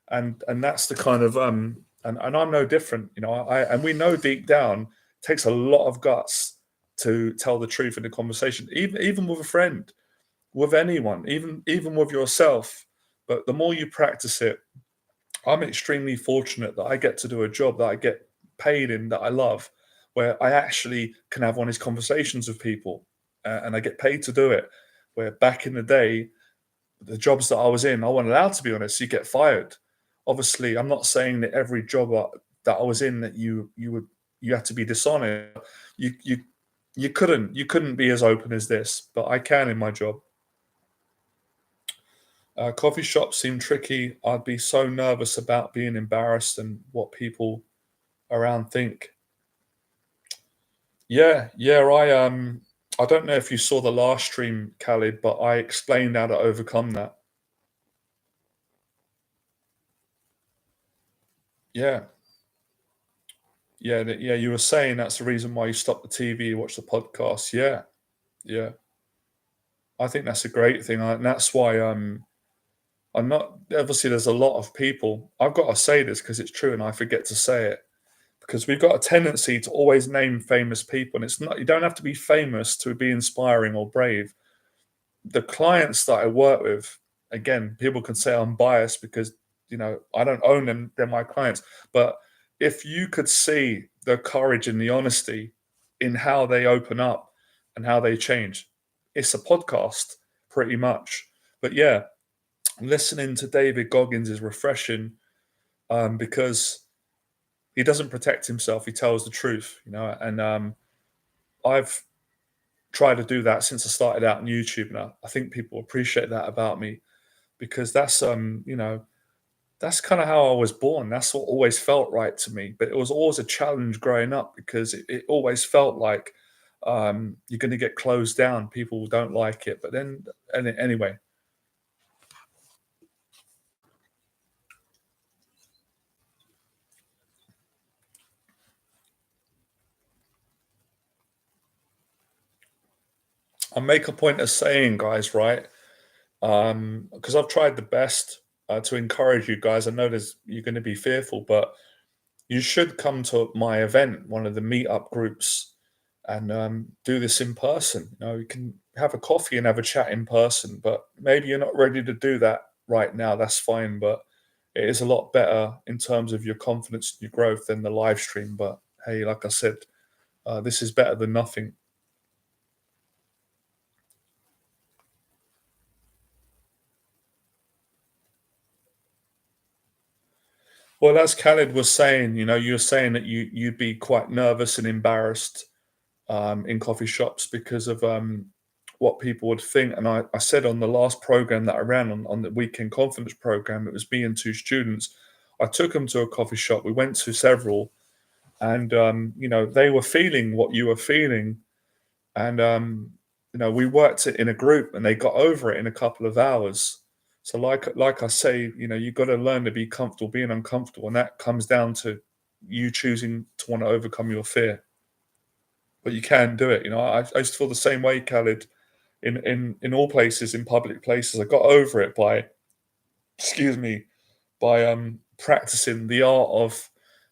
And that's the kind of and I'm no different. And we know deep down it takes a lot of guts to tell the truth in a conversation, even with a friend, with anyone, even with yourself. But the more you practice it, I'm extremely fortunate that I get to do a job that I get paid in, that I love, where I actually can have honest conversations with people, and I get paid to do it. Where back in the day, the jobs that I was in, I wasn't allowed to be honest. You get fired. Obviously, I'm not saying that every job that I was in that you had to be dishonest. You couldn't be as open as this, but I can in my job. Coffee shops seem tricky. I'd be so nervous about being embarrassed and what people around think. Yeah, yeah. I don't know if you saw the last stream, Khalid, but I explained how to overcome that. Yeah, yeah, yeah. You were saying that's the reason why you stopped the TV, watch the podcast. Yeah, yeah. I think that's a great thing, and that's why I'm not. Obviously, there's a lot of people. I've got to say this because it's true, and I forget to say it, because we've got a tendency to always name famous people, and it's not. You don't have to be famous to be inspiring or brave. The clients that I work with, again, people can say I'm biased because I don't own them, they're my clients. But if you could see the courage and the honesty in how they open up and how they change, it's a podcast pretty much. But yeah, listening to David Goggins is refreshing, because he doesn't protect himself, he tells the truth, and I've tried to do that since I started out on YouTube, and I think people appreciate that about me, because that's kind of how I was born. That's what always felt right to me. But it was always a challenge growing up, because it always felt like, you're going to get closed down. People don't like it. But then, anyway, I make a point of saying, guys, right? Because I've tried the best to encourage you guys. I know you're going to be fearful, but you should come to my event, one of the meetup groups, and do this in person. You can have a coffee and have a chat in person, but maybe you're not ready to do that right now. That's fine, but it is a lot better in terms of your confidence and your growth than the live stream. But hey, like I said, this is better than nothing. Well, as Khaled was saying, you were saying that you'd be quite nervous and embarrassed in coffee shops because of what people would think. And I said on the last program that I ran on the weekend confidence program, it was me and two students. I took them to a coffee shop. We went to several, and they were feeling what you were feeling, and we worked it in a group, and they got over it in a couple of hours. So, like I say, you've got to learn to be comfortable being uncomfortable, and that comes down to you choosing to want to overcome your fear. But you can do it. I used to feel the same way, Khaled, in all places, in public places. I got over it by, excuse me, by practicing the art of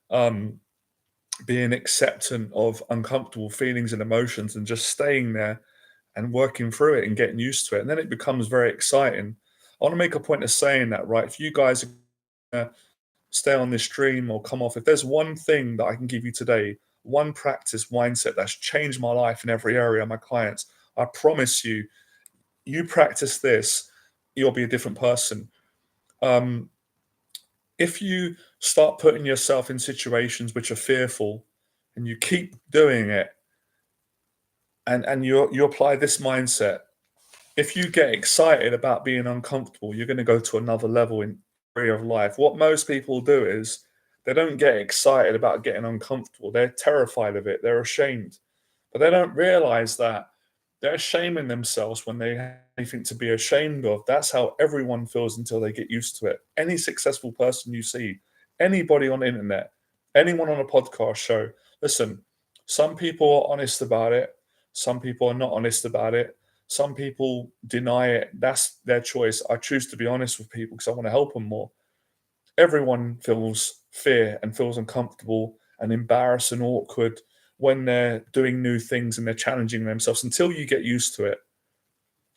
um being acceptant of uncomfortable feelings and emotions, and just staying there and working through it and getting used to it. And then it becomes very exciting. I want to make a point of saying that, right? If you guys are gonna stay on this stream or come off, if there's one thing that I can give you today, one practice mindset that's changed my life in every area, my clients, I promise you, you practice this, you'll be a different person. Um, if you start putting yourself in situations which are fearful, and you keep doing it, and you apply this mindset, if you get excited about being uncomfortable, you're going to go to another level in area of life. What most people do is they don't get excited about getting uncomfortable. They're terrified of it. They're ashamed, but they don't realize that they're shaming themselves when they have anything to be ashamed of. That's how everyone feels until they get used to it. Any successful person you see, anybody on the internet, anyone on a podcast show, listen, some people are honest about it. Some people are not honest about it. Some people deny it. That's their choice. I choose to be honest with people because I want to help them more. Everyone feels fear and feels uncomfortable and embarrassed and awkward when they're doing new things and they're challenging themselves until you get used to it.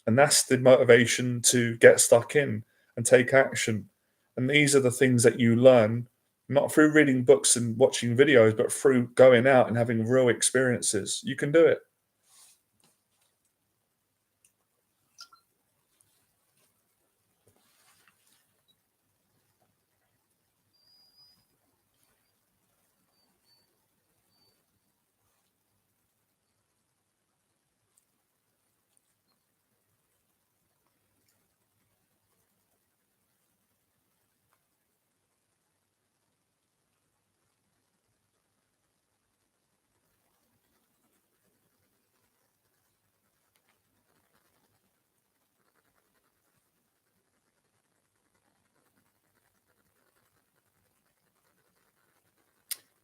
And that's the motivation to get stuck in and take action. And these are the things that you learn, not through reading books and watching videos, but through going out and having real experiences. You can do it.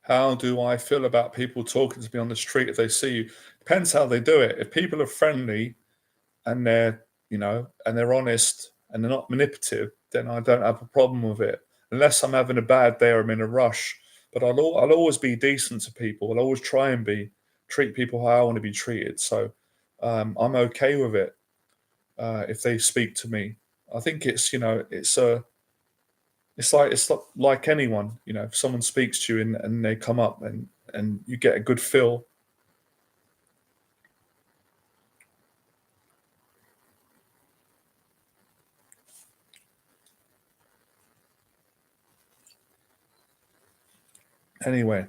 How do I feel about people talking to me on the street if they see you? Depends how they do it. If people are friendly and they're honest and they're not manipulative, then I don't have a problem with it. Unless I'm having a bad day or I'm in a rush. But I'll always be decent to people. I'll always try and treat people how I want to be treated. So I'm okay with it if they speak to me. I think it's It's like anyone, if someone speaks to you and they come up and you get a good feel. Anyway,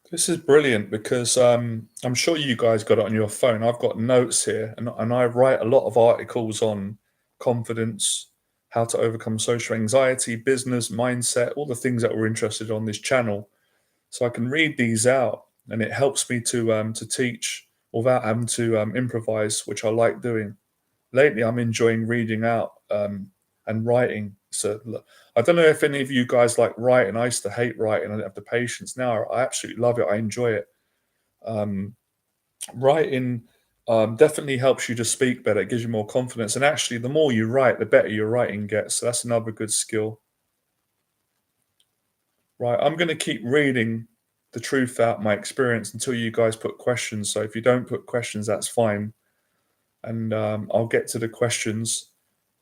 this is brilliant because I'm sure you guys got it on your phone. I've got notes here, and I write a lot of articles on confidence, how to overcome social anxiety, business, mindset, all the things that we're interested on this channel. So I can read these out, and it helps me to teach without having to improvise, which I like doing. Lately, I'm enjoying reading out and writing. So I don't know if any of you guys like writing. I used to hate writing. I didn't have the patience. Now I absolutely love it. I enjoy it. Um, Writing definitely helps you to speak better. It gives you more confidence. And actually, the more you write, the better your writing gets. So that's another good skill. Right. I'm going to keep reading the truth out my experience until you guys put questions. So if you don't put questions, that's fine. And I'll get to the questions,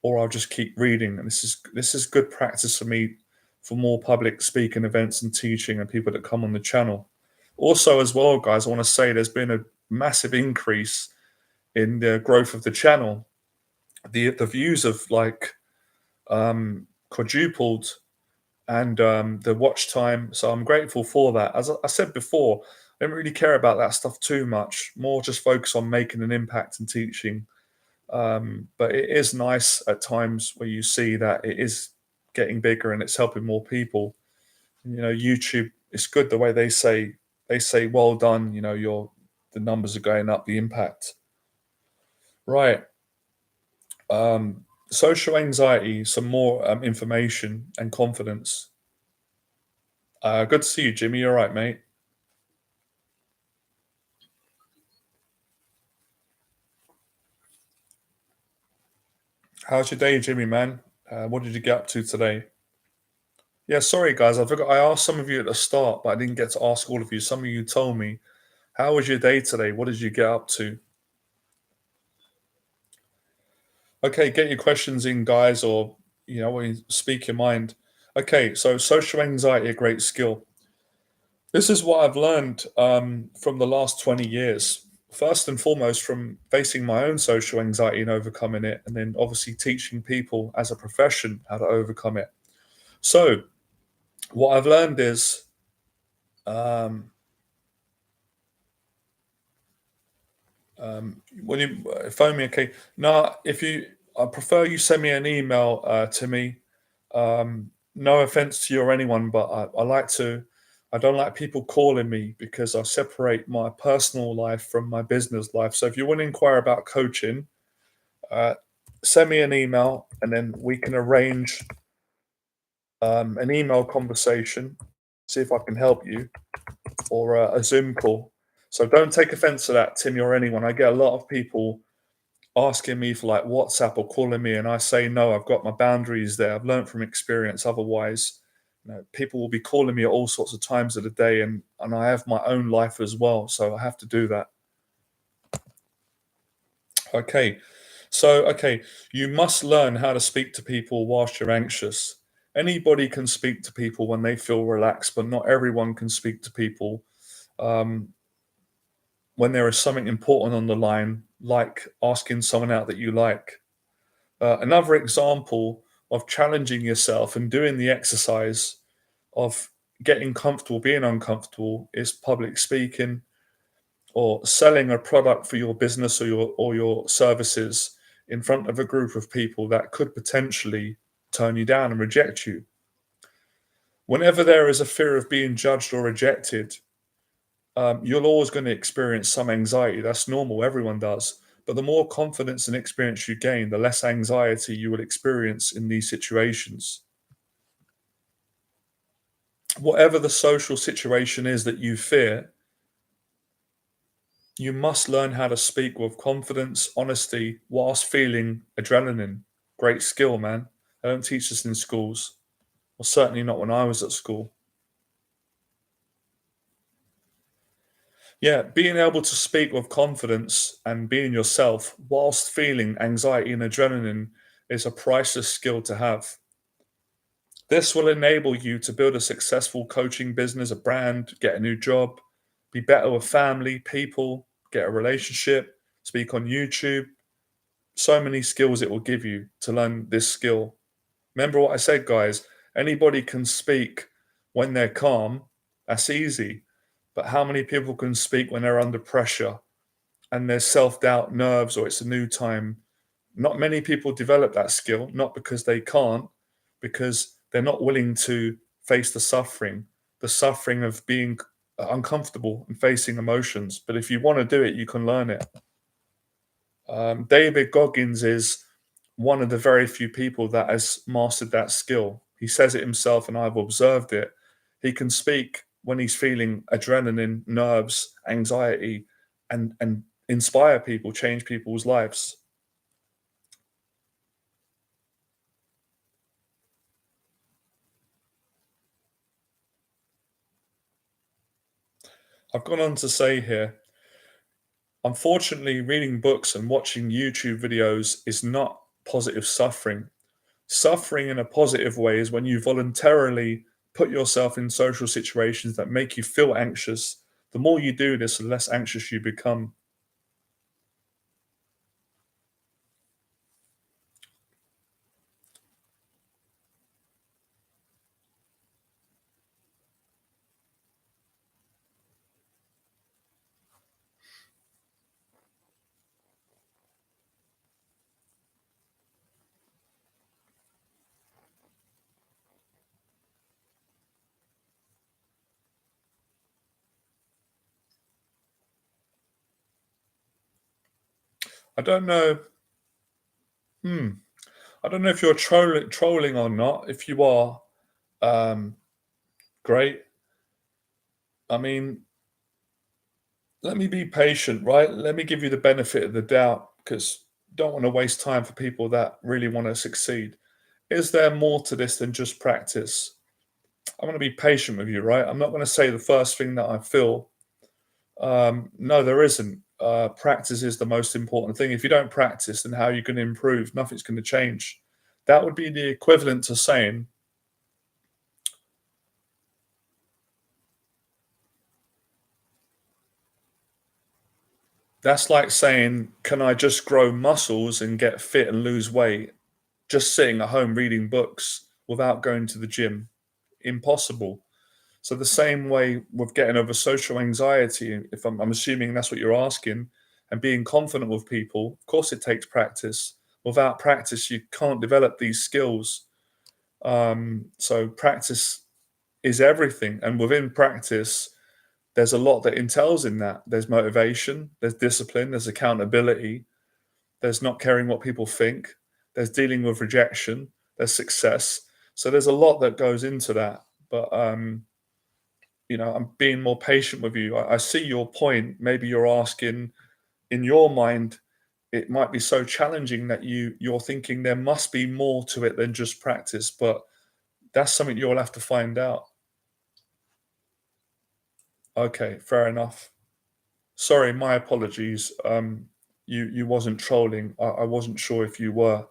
or I'll just keep reading. And this is good practice for me for more public speaking events and teaching and people that come on the channel. Also, as well, guys, I want to say there's been a massive increase in the growth of the channel. The views have like quadrupled, and the watch time. So I'm grateful for that. As I said before, I don't really care about that stuff too much. More just focus on making an impact and teaching. But it is nice at times where you see that it is getting bigger and it's helping more people. YouTube, it's good the way they say well done. The numbers are going up, the impact. Right. Social anxiety, some more information and confidence. Good to see you, Jimmy. You're right, mate. How's your day, Jimmy, man? What did you get up to today? Yeah, sorry, guys. I forgot. I asked some of you at the start, but I didn't get to ask all of you. Some of you told me. How was your day today? What did you get up to? Okay, get your questions in, guys, or when you speak your mind. Okay, so social anxiety, a great skill. This is what I've learned from the last 20 years. First and foremost, from facing my own social anxiety and overcoming it, and then obviously teaching people as a profession how to overcome it. So, what I've learned is um, when you phone me, okay. Now, I prefer you send me an email to me. No offense to you or anyone, but I like to. I don't like people calling me because I separate my personal life from my business life. So if you want to inquire about coaching, uh, send me an email, and then we can arrange an email conversation. See if I can help you, or a Zoom call. So don't take offense to that, Timmy, or anyone. I get a lot of people asking me for like WhatsApp or calling me, and I say no. I've got my boundaries there. I've learned from experience. Otherwise, people will be calling me at all sorts of times of the day, and I have my own life as well, so I have to do that. Okay, so okay, you must learn how to speak to people whilst you're anxious. Anybody can speak to people when they feel relaxed, but not everyone can speak to people um, when there is something important on the line, like asking someone out that you like. Another example of challenging yourself and doing the exercise of getting comfortable, being uncomfortable, is public speaking or selling a product for your business or your services in front of a group of people that could potentially turn you down and reject you. Whenever there is a fear of being judged or rejected, you're always going to experience some anxiety. That's normal. Everyone does. But the more confidence and experience you gain, the less anxiety you will experience in these situations. Whatever the social situation is that you fear, you must learn how to speak with confidence, honesty, whilst feeling adrenaline. Great skill, man. They don't teach this in schools. Well, certainly not when I was at school. Yeah, being able to speak with confidence and being yourself whilst feeling anxiety and adrenaline is a priceless skill to have. This will enable you to build a successful coaching business, a brand, get a new job, be better with family, people, get a relationship, speak on YouTube. So many skills it will give you to learn this skill. Remember what I said, guys. Anybody can speak when they're calm. That's easy. But how many people can speak when they're under pressure and there's self doubt, nerves, or it's a new time? Not many people develop that skill, not because they can't, because they're not willing to face the suffering of being uncomfortable and facing emotions. But if you want to do it, you can learn it. David Goggins is one of the very few people that has mastered that skill. He says it himself, and I've observed it. He can speak when he's feeling adrenaline, nerves, anxiety, and inspire people, change people's lives. I've gone on to say here, unfortunately, reading books and watching YouTube videos is not positive suffering. Suffering in a positive way is when you voluntarily put yourself in social situations that make you feel anxious. The more you do this, the less anxious you become. I don't know. Hmm. I don't know if you're trolling or not. If you are, um, great. I mean, let me be patient, right? Let me give you the benefit of the doubt because don't want to waste time for people that really want to succeed. Is there more to this than just practice? I'm going to be patient with you, right? I'm not going to say the first thing that I feel. No, there isn't. Practice is the most important thing. If you don't practice, then how are you going to improve? Nothing's going to change. That would be the equivalent to saying, that's like saying, can I just grow muscles and get fit and lose weight just sitting at home reading books without going to the gym? Impossible. So the same way with getting over social anxiety, if I'm assuming that's what you're asking, and being confident with people, of course it takes practice. Without practice, you can't develop these skills. So practice is everything, and within practice, there's a lot that entails in that. There's motivation, there's discipline, there's accountability, there's not caring what people think, there's dealing with rejection, there's success. So there's a lot that goes into that. But I'm being more patient with you. I see your point. Maybe you're asking in your mind, it might be so challenging that you're thinking there must be more to it than just practice, but that's something you'll have to find out. Okay, fair enough. Sorry, my apologies. You wasn't trolling. I wasn't sure if you were.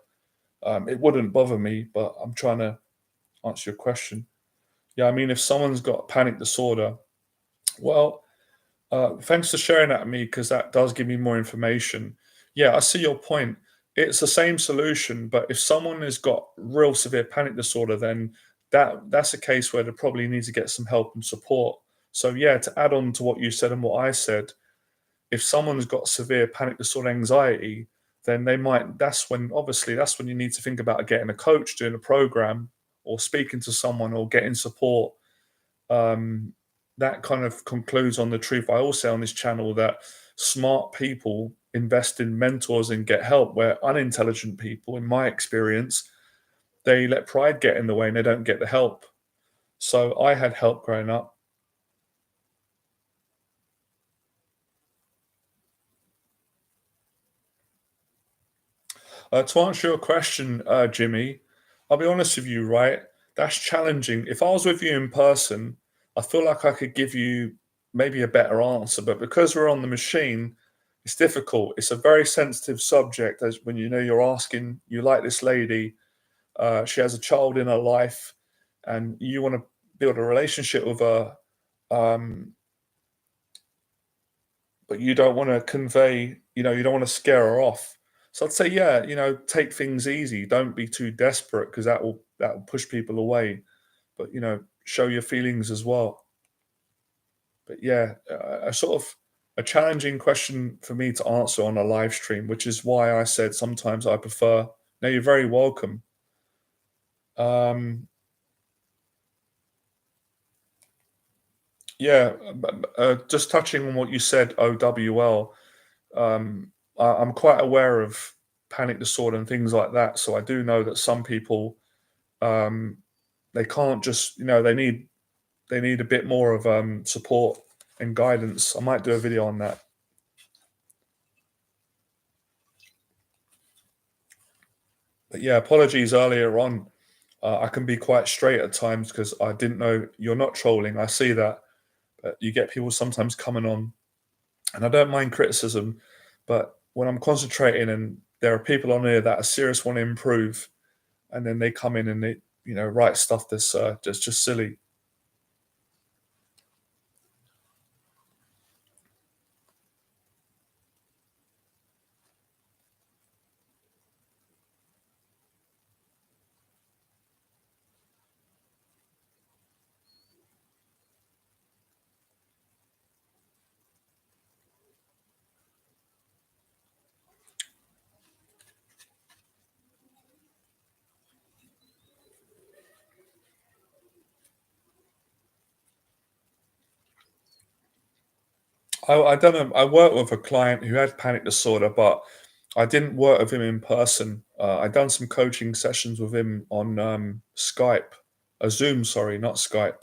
It wouldn't bother me, but I'm trying to answer your question. Yeah, I mean, if someone's got panic disorder, well, thanks for sharing that with me because that does give me more information. Yeah, I see your point. It's the same solution, but if someone has got real severe panic disorder, then that's a case where they probably need to get some help and support. So yeah, to add on to what you said and what I said, if someone's got severe panic disorder anxiety, then they might that's when you need to think about getting a coach, doing a program, or speaking to someone or getting support. um, that kind of concludes on the truth I always say on this channel that smart people invest in mentors and get help, where unintelligent people, in my experience, they let pride get in the way and they don't get the help. So I had help growing up. To answer your question, Jimmy, I'll be honest with you, right? That's challenging. If I was with you in person, I feel like I could give you maybe a better answer, but because we're on the machine, it's difficult. It's a very sensitive subject, as when you know you're asking, you like this lady, she has a child in her life, and you want to build a relationship with her, um, but you don't want to convey, you don't want to scare her off. So I'd say, yeah, take things easy. Don't be too desperate because that will push people away. But show your feelings as well. But yeah, a sort of a challenging question for me to answer on a live stream, which is why I said sometimes I prefer. No, you're very welcome. Um, yeah, just touching on what you said, OWL. I'm quite aware of panic disorder and things like that. So I do know that some people, um, they can't just, they need a bit more of support and guidance. I might do a video on that. But yeah, apologies earlier on. I can be quite straight at times because I didn't know you're not trolling. I see that, but you get people sometimes coming on, and I don't mind criticism, but when I'm concentrating and there are people on here that are serious, want to improve, and then they come in and they, write stuff that's just silly. I don't know. I worked with a client who had panic disorder, but I didn't work with him in person. I done some coaching sessions with him on Skype, Zoom. Sorry, not Skype.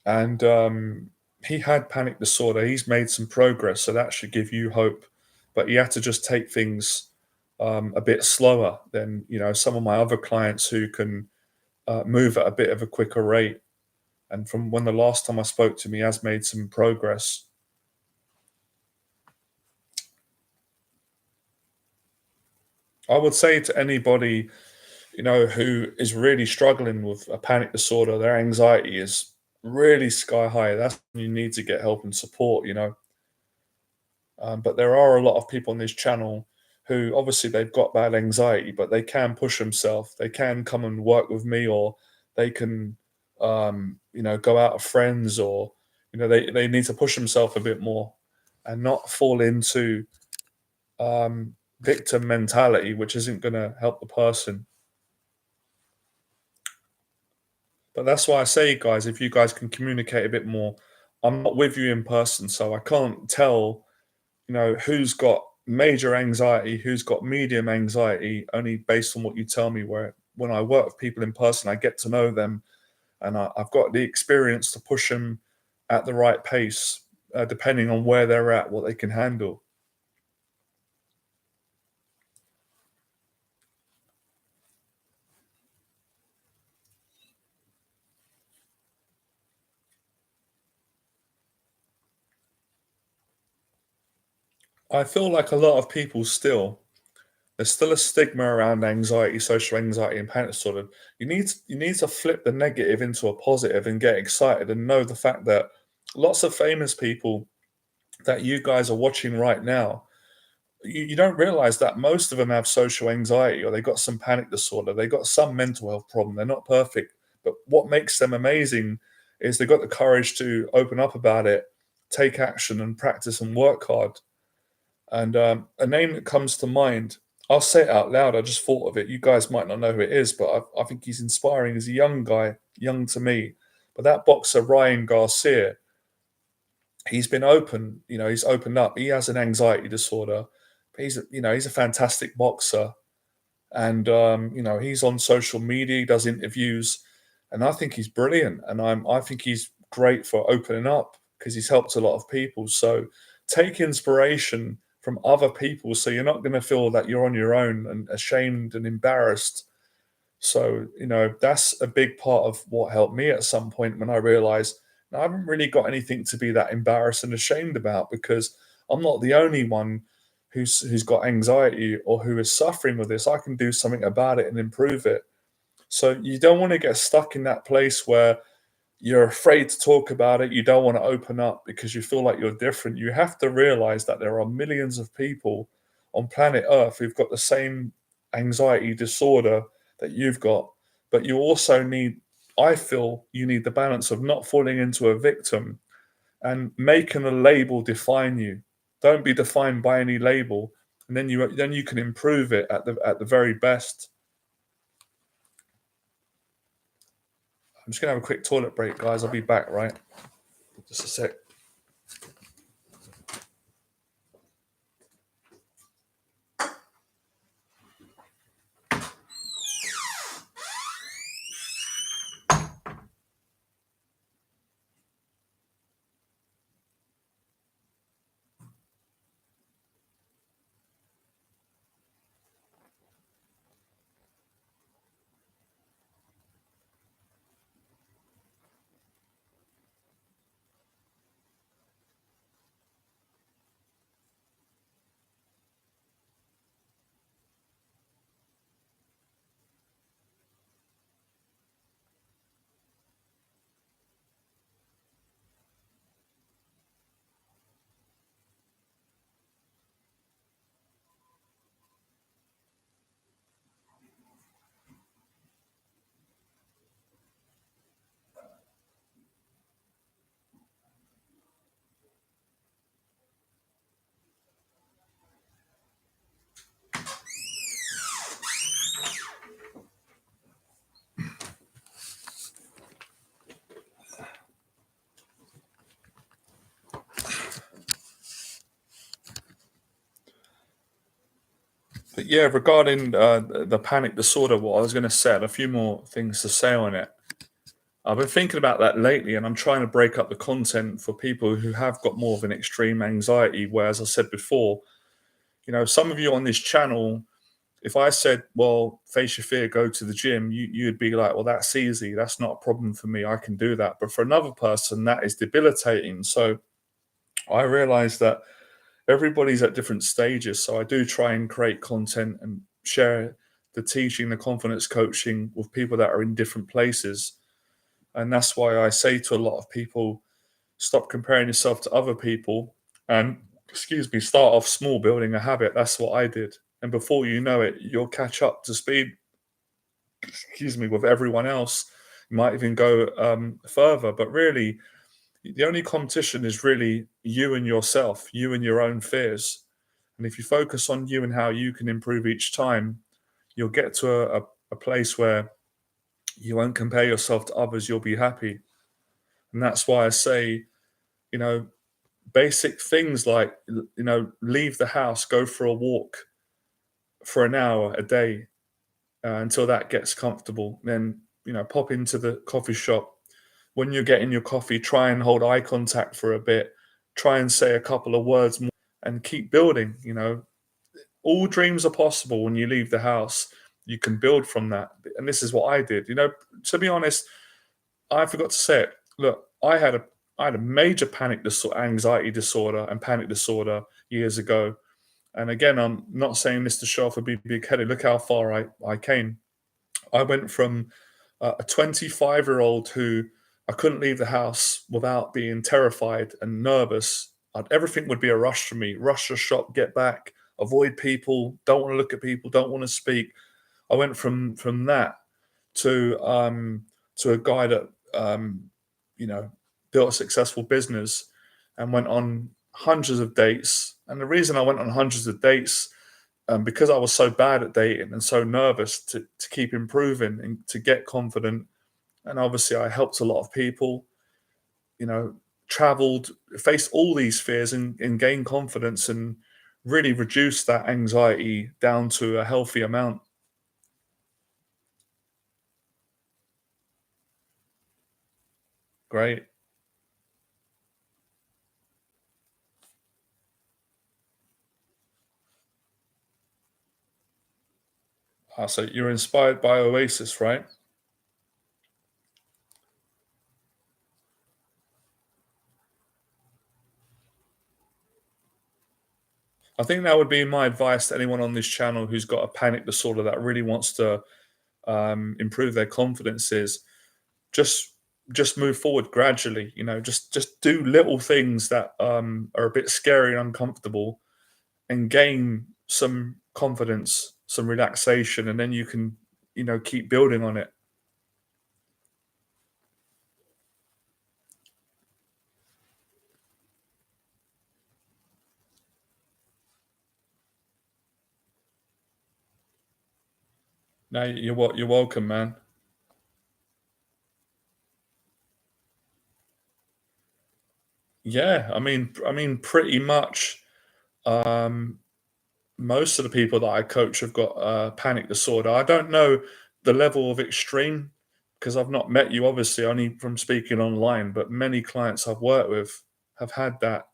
And he had panic disorder. He's made some progress, so that should give you hope. But he had to just take things a bit slower than some of my other clients who can move at a bit of a quicker rate. And from when the last time I spoke to him, he has made some progress. I would say to anybody, who is really struggling with a panic disorder, their anxiety is really sky high. That's when you need to get help and support. But there are a lot of people on this channel who obviously they've got bad anxiety, but they can push themselves. They can come and work with me, or they can, go out with friends, or they need to push themselves a bit more and not fall into victim mentality, which isn't going to help the person. But that's why I say, guys, if you guys can communicate a bit more, I'm not with you in person, so I can't tell, who's got major anxiety, who's got medium anxiety, only based on what you tell me. Where when I work with people in person, I get to know them, and I've got the experience to push them at the right pace, depending on where they're at, what they can handle. I feel like a lot of people still there's still a stigma around anxiety, social anxiety, and panic disorder. You need to flip the negative into a positive and get excited and know the fact that lots of famous people that you guys are watching right now, you don't realize that most of them have social anxiety or they got some panic disorder, they got some mental health problem. They're not perfect, but what makes them amazing is they got the courage to open up about it, take action, and practice and work hard. And a name that comes to mind, I'll say it out loud. I just thought of it. You guys might not know who it is, but I think he's inspiring. He's a young guy, young to me. But that boxer, Ryan Garcia, he's been open. He's opened up. He has an anxiety disorder. But he's a fantastic boxer. And, he's on social media, he does interviews. And I think he's brilliant. And I think he's great for opening up because he's helped a lot of people. So take inspiration from other people so you're not going to feel that you're on your own and ashamed and embarrassed. So, that's a big part of what helped me at some point when I realized I haven't really got anything to be that embarrassed and ashamed about, because I'm not the only one who's got anxiety or who is suffering with this. I can do something about it and improve it. So you don't want to get stuck in that place where you're afraid to talk about it. You don't want to open up because you feel like you're different. You have to realize that there are millions of people on planet Earth who've got the same anxiety disorder that you've got. But you also need, I feel, you need the balance of not falling into a victim and making a label define you. Don't be defined by any label, and then you can improve it at the very best. I'm just gonna have a quick toilet break, guys. I'll be back, right? Just a sec. But yeah, regarding the panic disorder, what I was going to say, a few more things to say on it. I've been thinking about that lately, and I'm trying to break up the content for people who have got more of an extreme anxiety. Where, as I said before, some of you on this channel, if I said, well, face your fear, go to the gym, you'd be like, well, that's easy. That's not a problem for me. I can do that. But for another person, that is debilitating. So I realized that everybody's at different stages. So I do try and create content and share the teaching, the confidence coaching with people that are in different places. And that's why I say to a lot of people, stop comparing yourself to other people and, excuse me, start off small, building a habit. That's what I did. And before you know it, you'll catch up to speed, excuse me, with everyone else. You might even go further. But really, the only competition is really you and yourself, you and your own fears. And if you focus on you and how you can improve each time, you'll get to a place where you won't compare yourself to others. You'll be happy. And that's why I say, you know, basic things like, leave the house, go for a walk for an hour a day until that gets comfortable. Then, pop into the coffee shop. When you're getting your coffee, try and hold eye contact for a bit. Try and say a couple of words more and keep building. All dreams are possible when you leave the house. You can build from that. And this is what I did. To be honest, I forgot to say it. Look, I had a major anxiety disorder and panic disorder years ago. And again, I'm not saying this to show off or be big-headed. Look how far I came. I went from a 25-year-old who I couldn't leave the house without being terrified and nervous. Everything would be a rush for me. Rush the shop, get back, avoid people, don't want to look at people, don't want to speak. I went from that to a guy that you know built a successful business and went on hundreds of dates. And the reason I went on hundreds of dates, because I was so bad at dating and so nervous to keep improving and to get confident. And obviously, I helped a lot of people. You know, traveled, faced all these fears, and gained confidence and really reduced that anxiety down to a healthy amount. Great. So you're inspired by Oasis, right? I think that would be my advice to anyone on this channel who's got a panic disorder that really wants to improve their confidence is just just move forward gradually. You know, just do little things that are a bit scary and uncomfortable, and gain some confidence, some relaxation, and then you can, keep building on it. Now you're welcome, man. Yeah, I mean, pretty much. Um, Most of the people that I coach have got panic disorder. I don't know the level of extreme because I've not met you, obviously, only from speaking online. But many clients I've worked with have had that.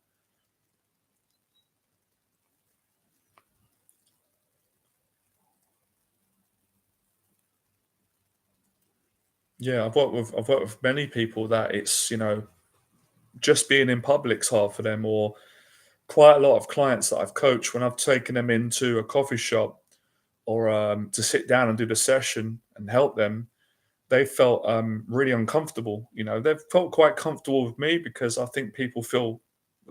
Yeah, I've worked with many people that it's just being in public's hard for them, or quite a lot of clients that I've coached when I've taken them into a coffee shop or to sit down and do the session and help them. They felt really uncomfortable. They've felt quite comfortable with me because I think people feel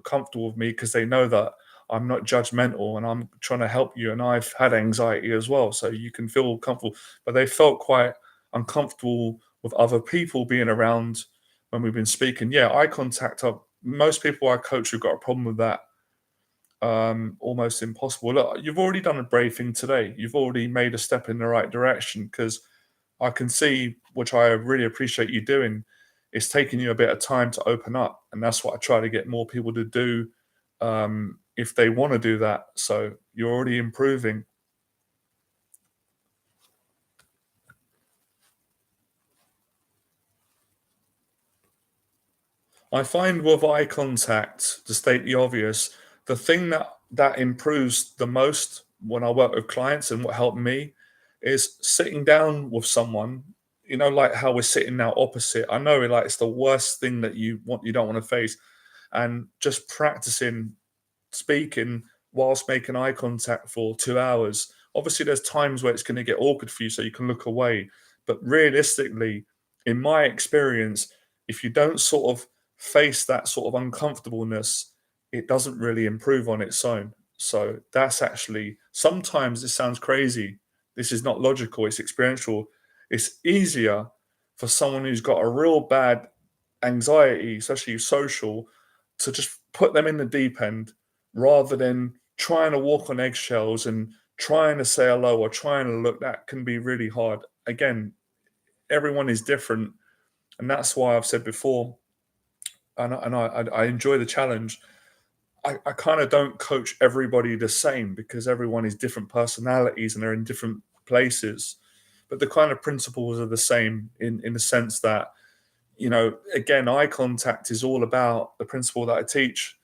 comfortable with me because they know that I'm not judgmental and I'm trying to help you. And I've had anxiety as well, so you can feel comfortable. But they felt quite uncomfortable with other people being around when we've been speaking. Yeah, eye contact. Most people I coach have got a problem with that. Almost impossible. Look, you've already done a brave thing today. You've already made a step in the right direction because I can see, which I really appreciate you doing, it's taking you a bit of time to open up. And that's what I try to get more people to do if they want to do that. So you're already improving. I find with eye contact, to state the obvious, the thing that improves the most when I work with clients and what helped me is sitting down with someone, like how we're sitting now opposite. I know like it's the worst thing that you don't want to face. And just practicing speaking whilst making eye contact for 2 hours. Obviously, there's times where it's going to get awkward for you, so you can look away. But realistically, in my experience, if you don't sort of face that sort of uncomfortableness, it doesn't really improve on its own. So that's actually sometimes it sounds crazy. This is not logical, it's experiential. It's easier for someone who's got a real bad anxiety, especially social, to just put them in the deep end rather than trying to walk on eggshells and trying to say hello or trying to look. That can be really hard. Again, everyone is different, and that's why I've said before, and I enjoy the challenge. I kind of don't coach everybody the same because everyone is different personalities and they're in different places, but the kind of principles are the same in the sense that, again, eye contact is all about the principle that I teach,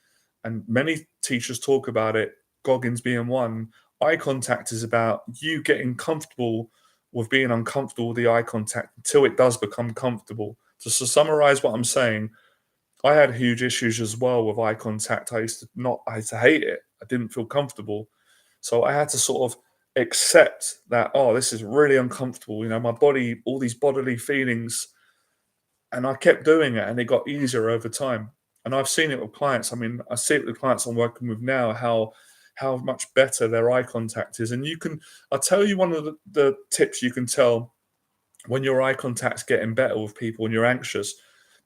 and many teachers talk about it, Goggins being one. Eye contact is about you getting comfortable with being uncomfortable with the eye contact until it does become comfortable. Just to summarize what I'm saying, I had huge issues as well with eye contact. I used to hate it. I didn't feel comfortable. So I had to sort of accept that, oh, this is really uncomfortable. My body, all these bodily feelings, and I kept doing it, and it got easier over time. And I've seen it with clients. I mean, I see it with clients I'm working with now, how much better their eye contact is. And I'll tell you one of the tips you can tell when your eye contact's getting better with people when you're anxious,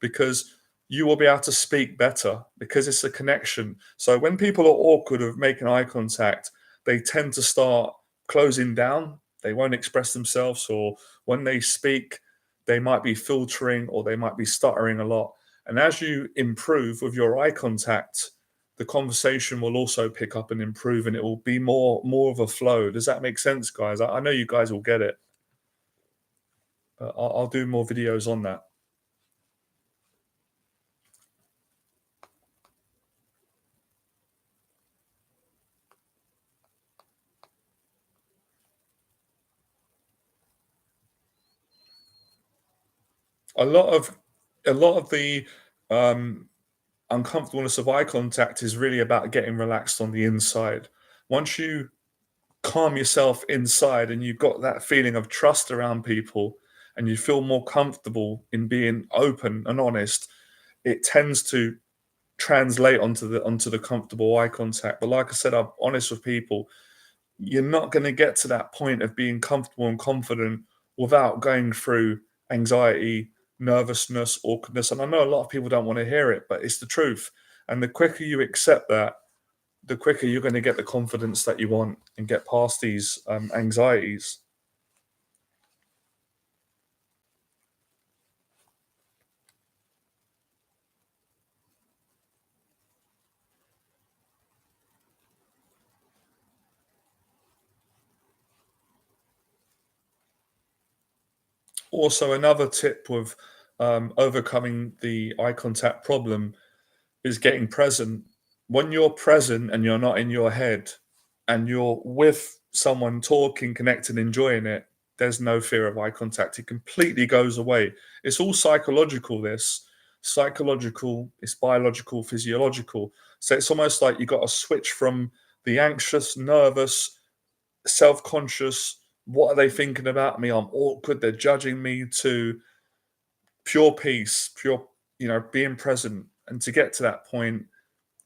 because you will be able to speak better because it's a connection. So when people are awkward of making eye contact, they tend to start closing down. They won't express themselves, or when they speak, they might be filtering or they might be stuttering a lot. And as you improve with your eye contact, the conversation will also pick up and improve, and it will be more of a flow. Does that make sense, guys? I know you guys will get it. But I'll do more videos on that. A lot of the um, uncomfortableness of eye contact is really about getting relaxed on the inside. Once you calm yourself inside and you've got that feeling of trust around people and you feel more comfortable in being open and honest, it tends to translate onto the comfortable eye contact. But like I said, I'm honest with people. You're not going to get to that point of being comfortable and confident without going through anxiety, nervousness, awkwardness. And I know a lot of people don't want to hear it, but it's the truth. And the quicker you accept that, the quicker you're going to get the confidence that you want and get past these anxieties. Also, another tip with overcoming the eye contact problem is getting present. When you're present and you're not in your head and you're with someone talking, connecting, enjoying it, there's no fear of eye contact. It completely goes away. It's all psychological, this. Psychological, it's biological, physiological. So it's almost like you got to switch from the anxious, nervous, self conscious, what are they thinking about me? I'm awkward, they're judging me, to pure peace, pure, being present. And to get to that point,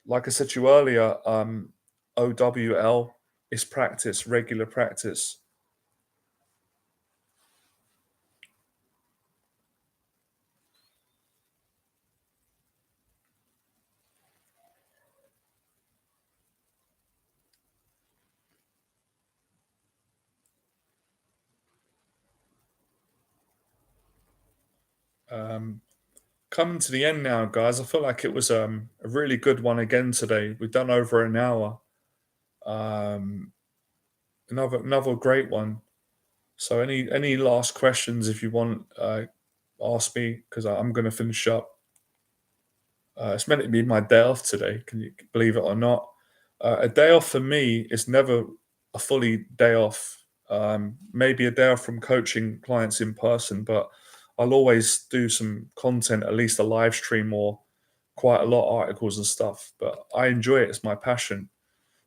like I said to you earlier, OWL is practice, regular practice. Um, Coming to the end now, guys. I feel like it was a really good one again today. We've done over an hour. Um, another great one. So any last questions if you want, ask me because I'm going to finish up. It's meant to be my day off today. Can you believe it or not? A day off for me is never a fully day off. Maybe a day off from coaching clients in person, but I'll always do some content, at least a live stream or quite a lot of articles and stuff. But I enjoy it; it's my passion.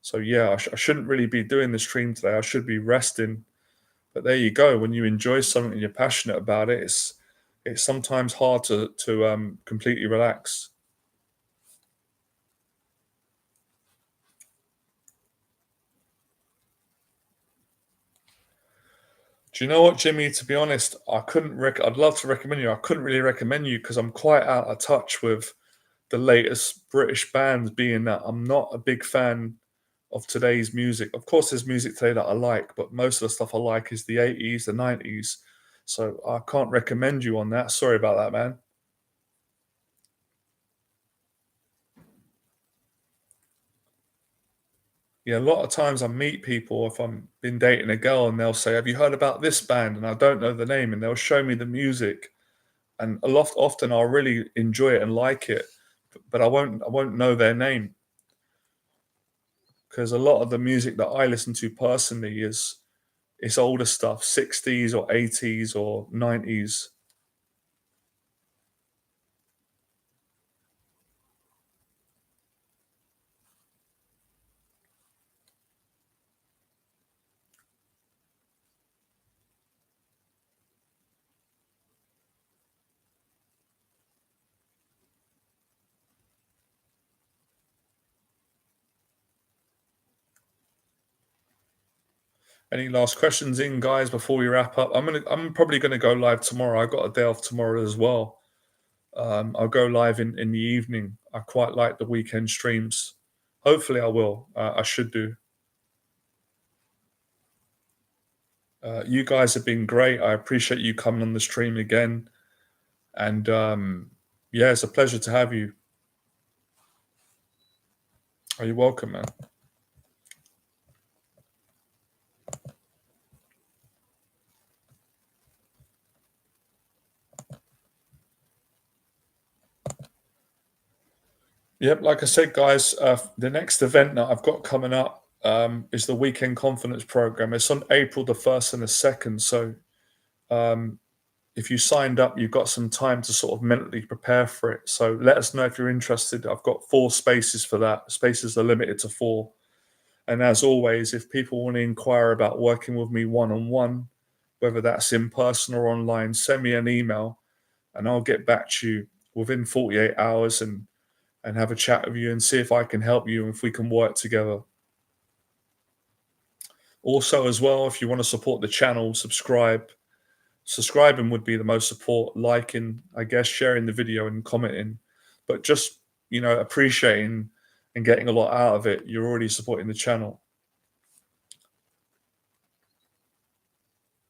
So yeah, I shouldn't really be doing the stream today. I should be resting. But there you go. When you enjoy something and you're passionate about it, it's sometimes hard to completely relax. Do you know what, Jimmy? To be honest, I'd love to recommend you. I couldn't really recommend you because I'm quite out of touch with the latest British bands. Being that I'm not a big fan of today's music. Of course, there's music today that I like, but most of the stuff I like is the '80s, the '90s. So I can't recommend you on that. Sorry about that, man. Yeah, a lot of times I meet people if I'm been dating a girl and they'll say, "Have you heard about this band?" And I don't know the name, and they'll show me the music, and a lot often I'll really enjoy it and like it, but I won't know their name because a lot of the music that I listen to personally is it's older stuff, 60s or 80s or 90s. Any last questions in, guys, before we wrap up? I'm probably gonna go live tomorrow. I got a day off tomorrow as well. I'll go live in the evening. I quite like the weekend streams. Hopefully, I will. I should do. You guys have been great. I appreciate you coming on the stream again. And yeah, it's a pleasure to have you. Are you welcome, man? Yep, like I said, guys, the next event that I've got coming up is the Weekend Confidence Program. It's on April the 1st and the 2nd. So, um, if you signed up, you've got some time to sort of mentally prepare for it. So let us know if you're interested. I've got 4 spaces for that. Spaces are limited to 4. And as always, if people want to inquire about working with me one on one, whether that's in person or online, send me an email and I'll get back to you within 48 hours and have a chat with you and see if I can help you and if we can work together. Also, as well, if you want to support the channel, subscribe. Subscribing would be the most support, liking, I guess, sharing the video and commenting. But just, appreciating and getting a lot out of it, you're already supporting the channel.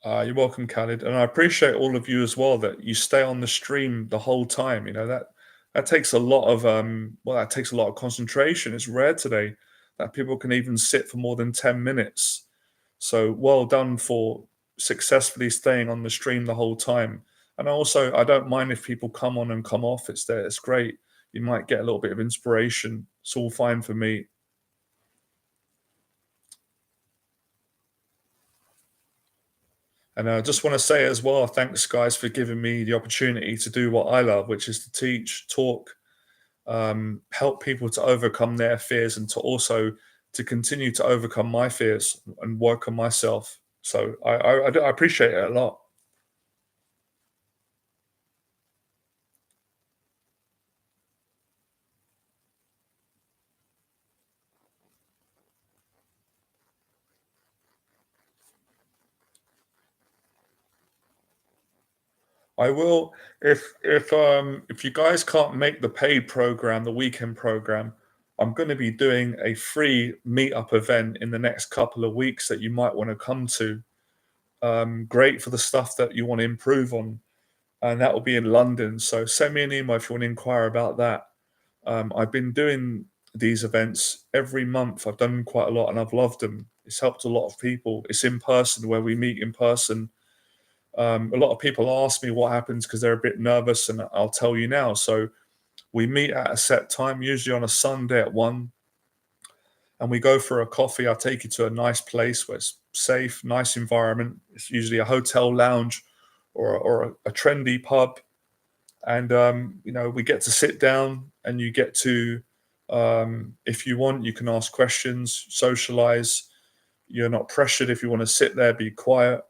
You're welcome, Khalid, and I appreciate all of you as well that you stay on the stream the whole time. That takes a lot of that takes a lot of concentration. It's rare today that people can even sit for more than 10 minutes. So well done for successfully staying on the stream the whole time. And also, I don't mind if people come on and come off. It's there. It's great. You might get a little bit of inspiration. It's all fine for me. And I just want to say as well, thanks guys for giving me the opportunity to do what I love, which is to teach, talk, help people to overcome their fears and to also to continue to overcome my fears and work on myself. So I appreciate it a lot. I will if you guys can't make the paid program, the weekend program, I'm going to be doing a free meetup event in the next couple of weeks that you might want to come to. Great for the stuff that you want to improve on, and that will be in London. So send me an email if you want to inquire about that. I've been doing these events every month. I've done quite a lot, and I've loved them. It's helped a lot of people. It's in person where we meet in person. A lot of people ask me what happens because they're a bit nervous, and I'll tell you now. So we meet at a set time, usually on a Sunday at 1, and we go for a coffee. I'll take you to a nice place where it's safe, nice environment. It's usually a hotel lounge or a trendy pub. And, we get to sit down and you get to, if you want, you can ask questions, socialize. You're not pressured if you want to sit there, be quiet.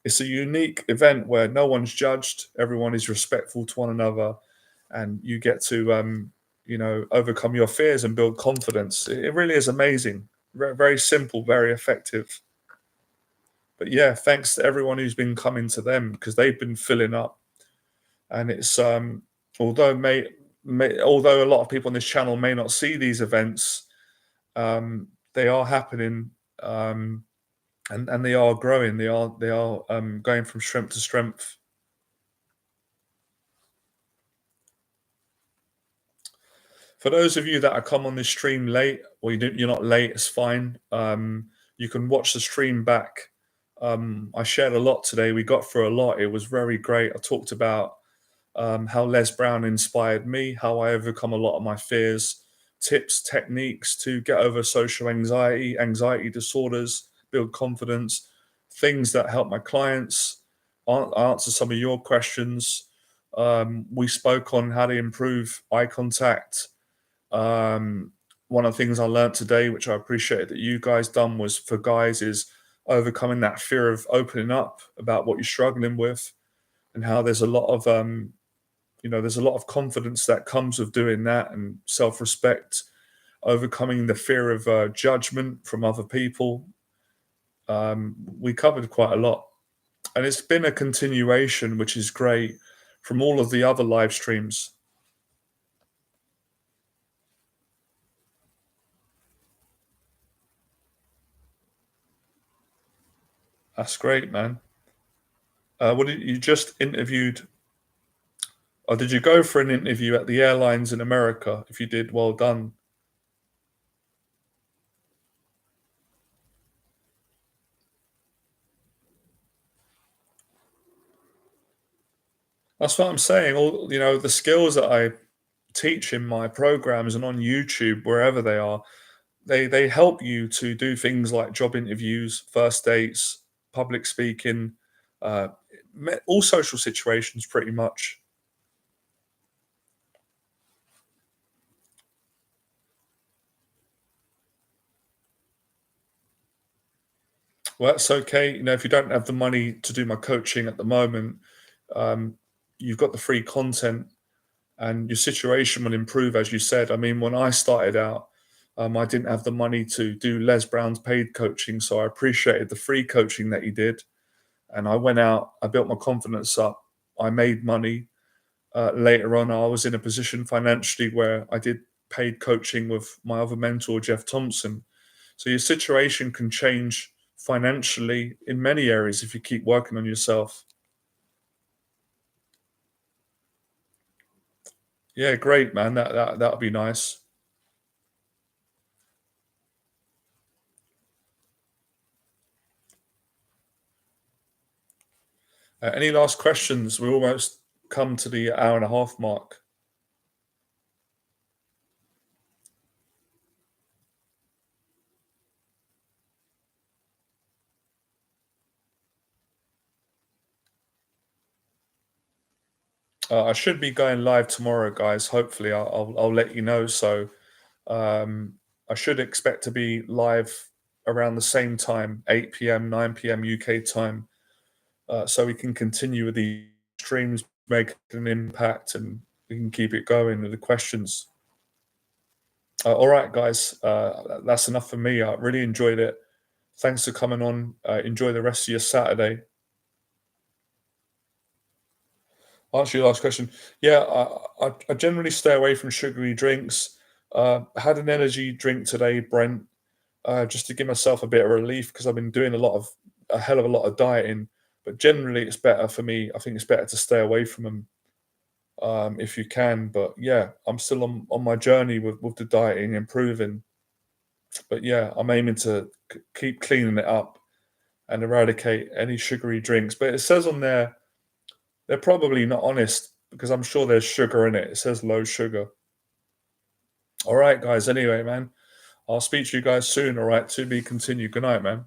It's a unique event where no one's judged, everyone is respectful to one another, and you get to overcome your fears and build confidence. It really is amazing. Very simple, very effective. But yeah, thanks to everyone who's been coming to them because they've been filling up. And it's although although a lot of people on this channel may not see these events, they are happening. And they are growing. They are going from strength to strength. For those of you that are come on this stream late, or you're not late, it's fine. You can watch the stream back. I shared a lot today. We got through a lot. It was very great. I talked about how Les Brown inspired me, how I overcome a lot of my fears, tips, techniques to get over social anxiety, anxiety disorders, build confidence, things that help my clients, answer some of your questions. We spoke on how to improve eye contact. One of the things I learned today, which I appreciate that you guys done, was for guys is overcoming that fear of opening up about what you're struggling with, and how there's a lot of there's a lot of confidence that comes with doing that, and self-respect, overcoming the fear of judgment from other people. We covered quite a lot, and it's been a continuation, which is great, from all of the other live streams. That's great, man. What did you just interviewed? Or did you go for an interview at the airlines in America? If you did, well done. That's what I'm saying. All the skills that I teach in my programs and on YouTube, wherever they are, they help you to do things like job interviews, first dates, public speaking, uh, all social situations, pretty much. Well, that's okay. If you don't have the money to do my coaching at the moment, um, you've got the free content and your situation will improve, as you said. I mean, when I started out, I didn't have the money to do Les Brown's paid coaching, so I appreciated the free coaching that he did. And I went out, I built my confidence up, I made money. Later on, I was in a position financially where I did paid coaching with my other mentor, Jeff Thompson. So your situation can change financially in many areas if you keep working on yourself. Yeah, great, man. That would be nice. Any last questions? We almost come to the hour and a half mark. I should be going live tomorrow, guys. Hopefully, I'll let you know. So um, I should expect to be live around the same time, 8 p.m., 9 p.m. UK time, so we can continue with the streams, make an impact, and we can keep it going with the questions. All right, guys, that's enough for me. I really enjoyed it. Thanks for coming on. Enjoy the rest of your Saturday. Answer your last question. Yeah, I generally stay away from sugary drinks. I had an energy drink today, Brent, just to give myself a bit of relief because I've been doing a hell of a lot of dieting. But generally, it's better for me. I think it's better to stay away from them if you can. But yeah, I'm still on my journey with the dieting, improving. But yeah, I'm aiming to keep cleaning it up and eradicate any sugary drinks. But it says on there they're probably not honest because I'm sure there's sugar in it. It says low sugar. All right, guys. Anyway, man, I'll speak to you guys soon. All right, to be continued. Good night, man.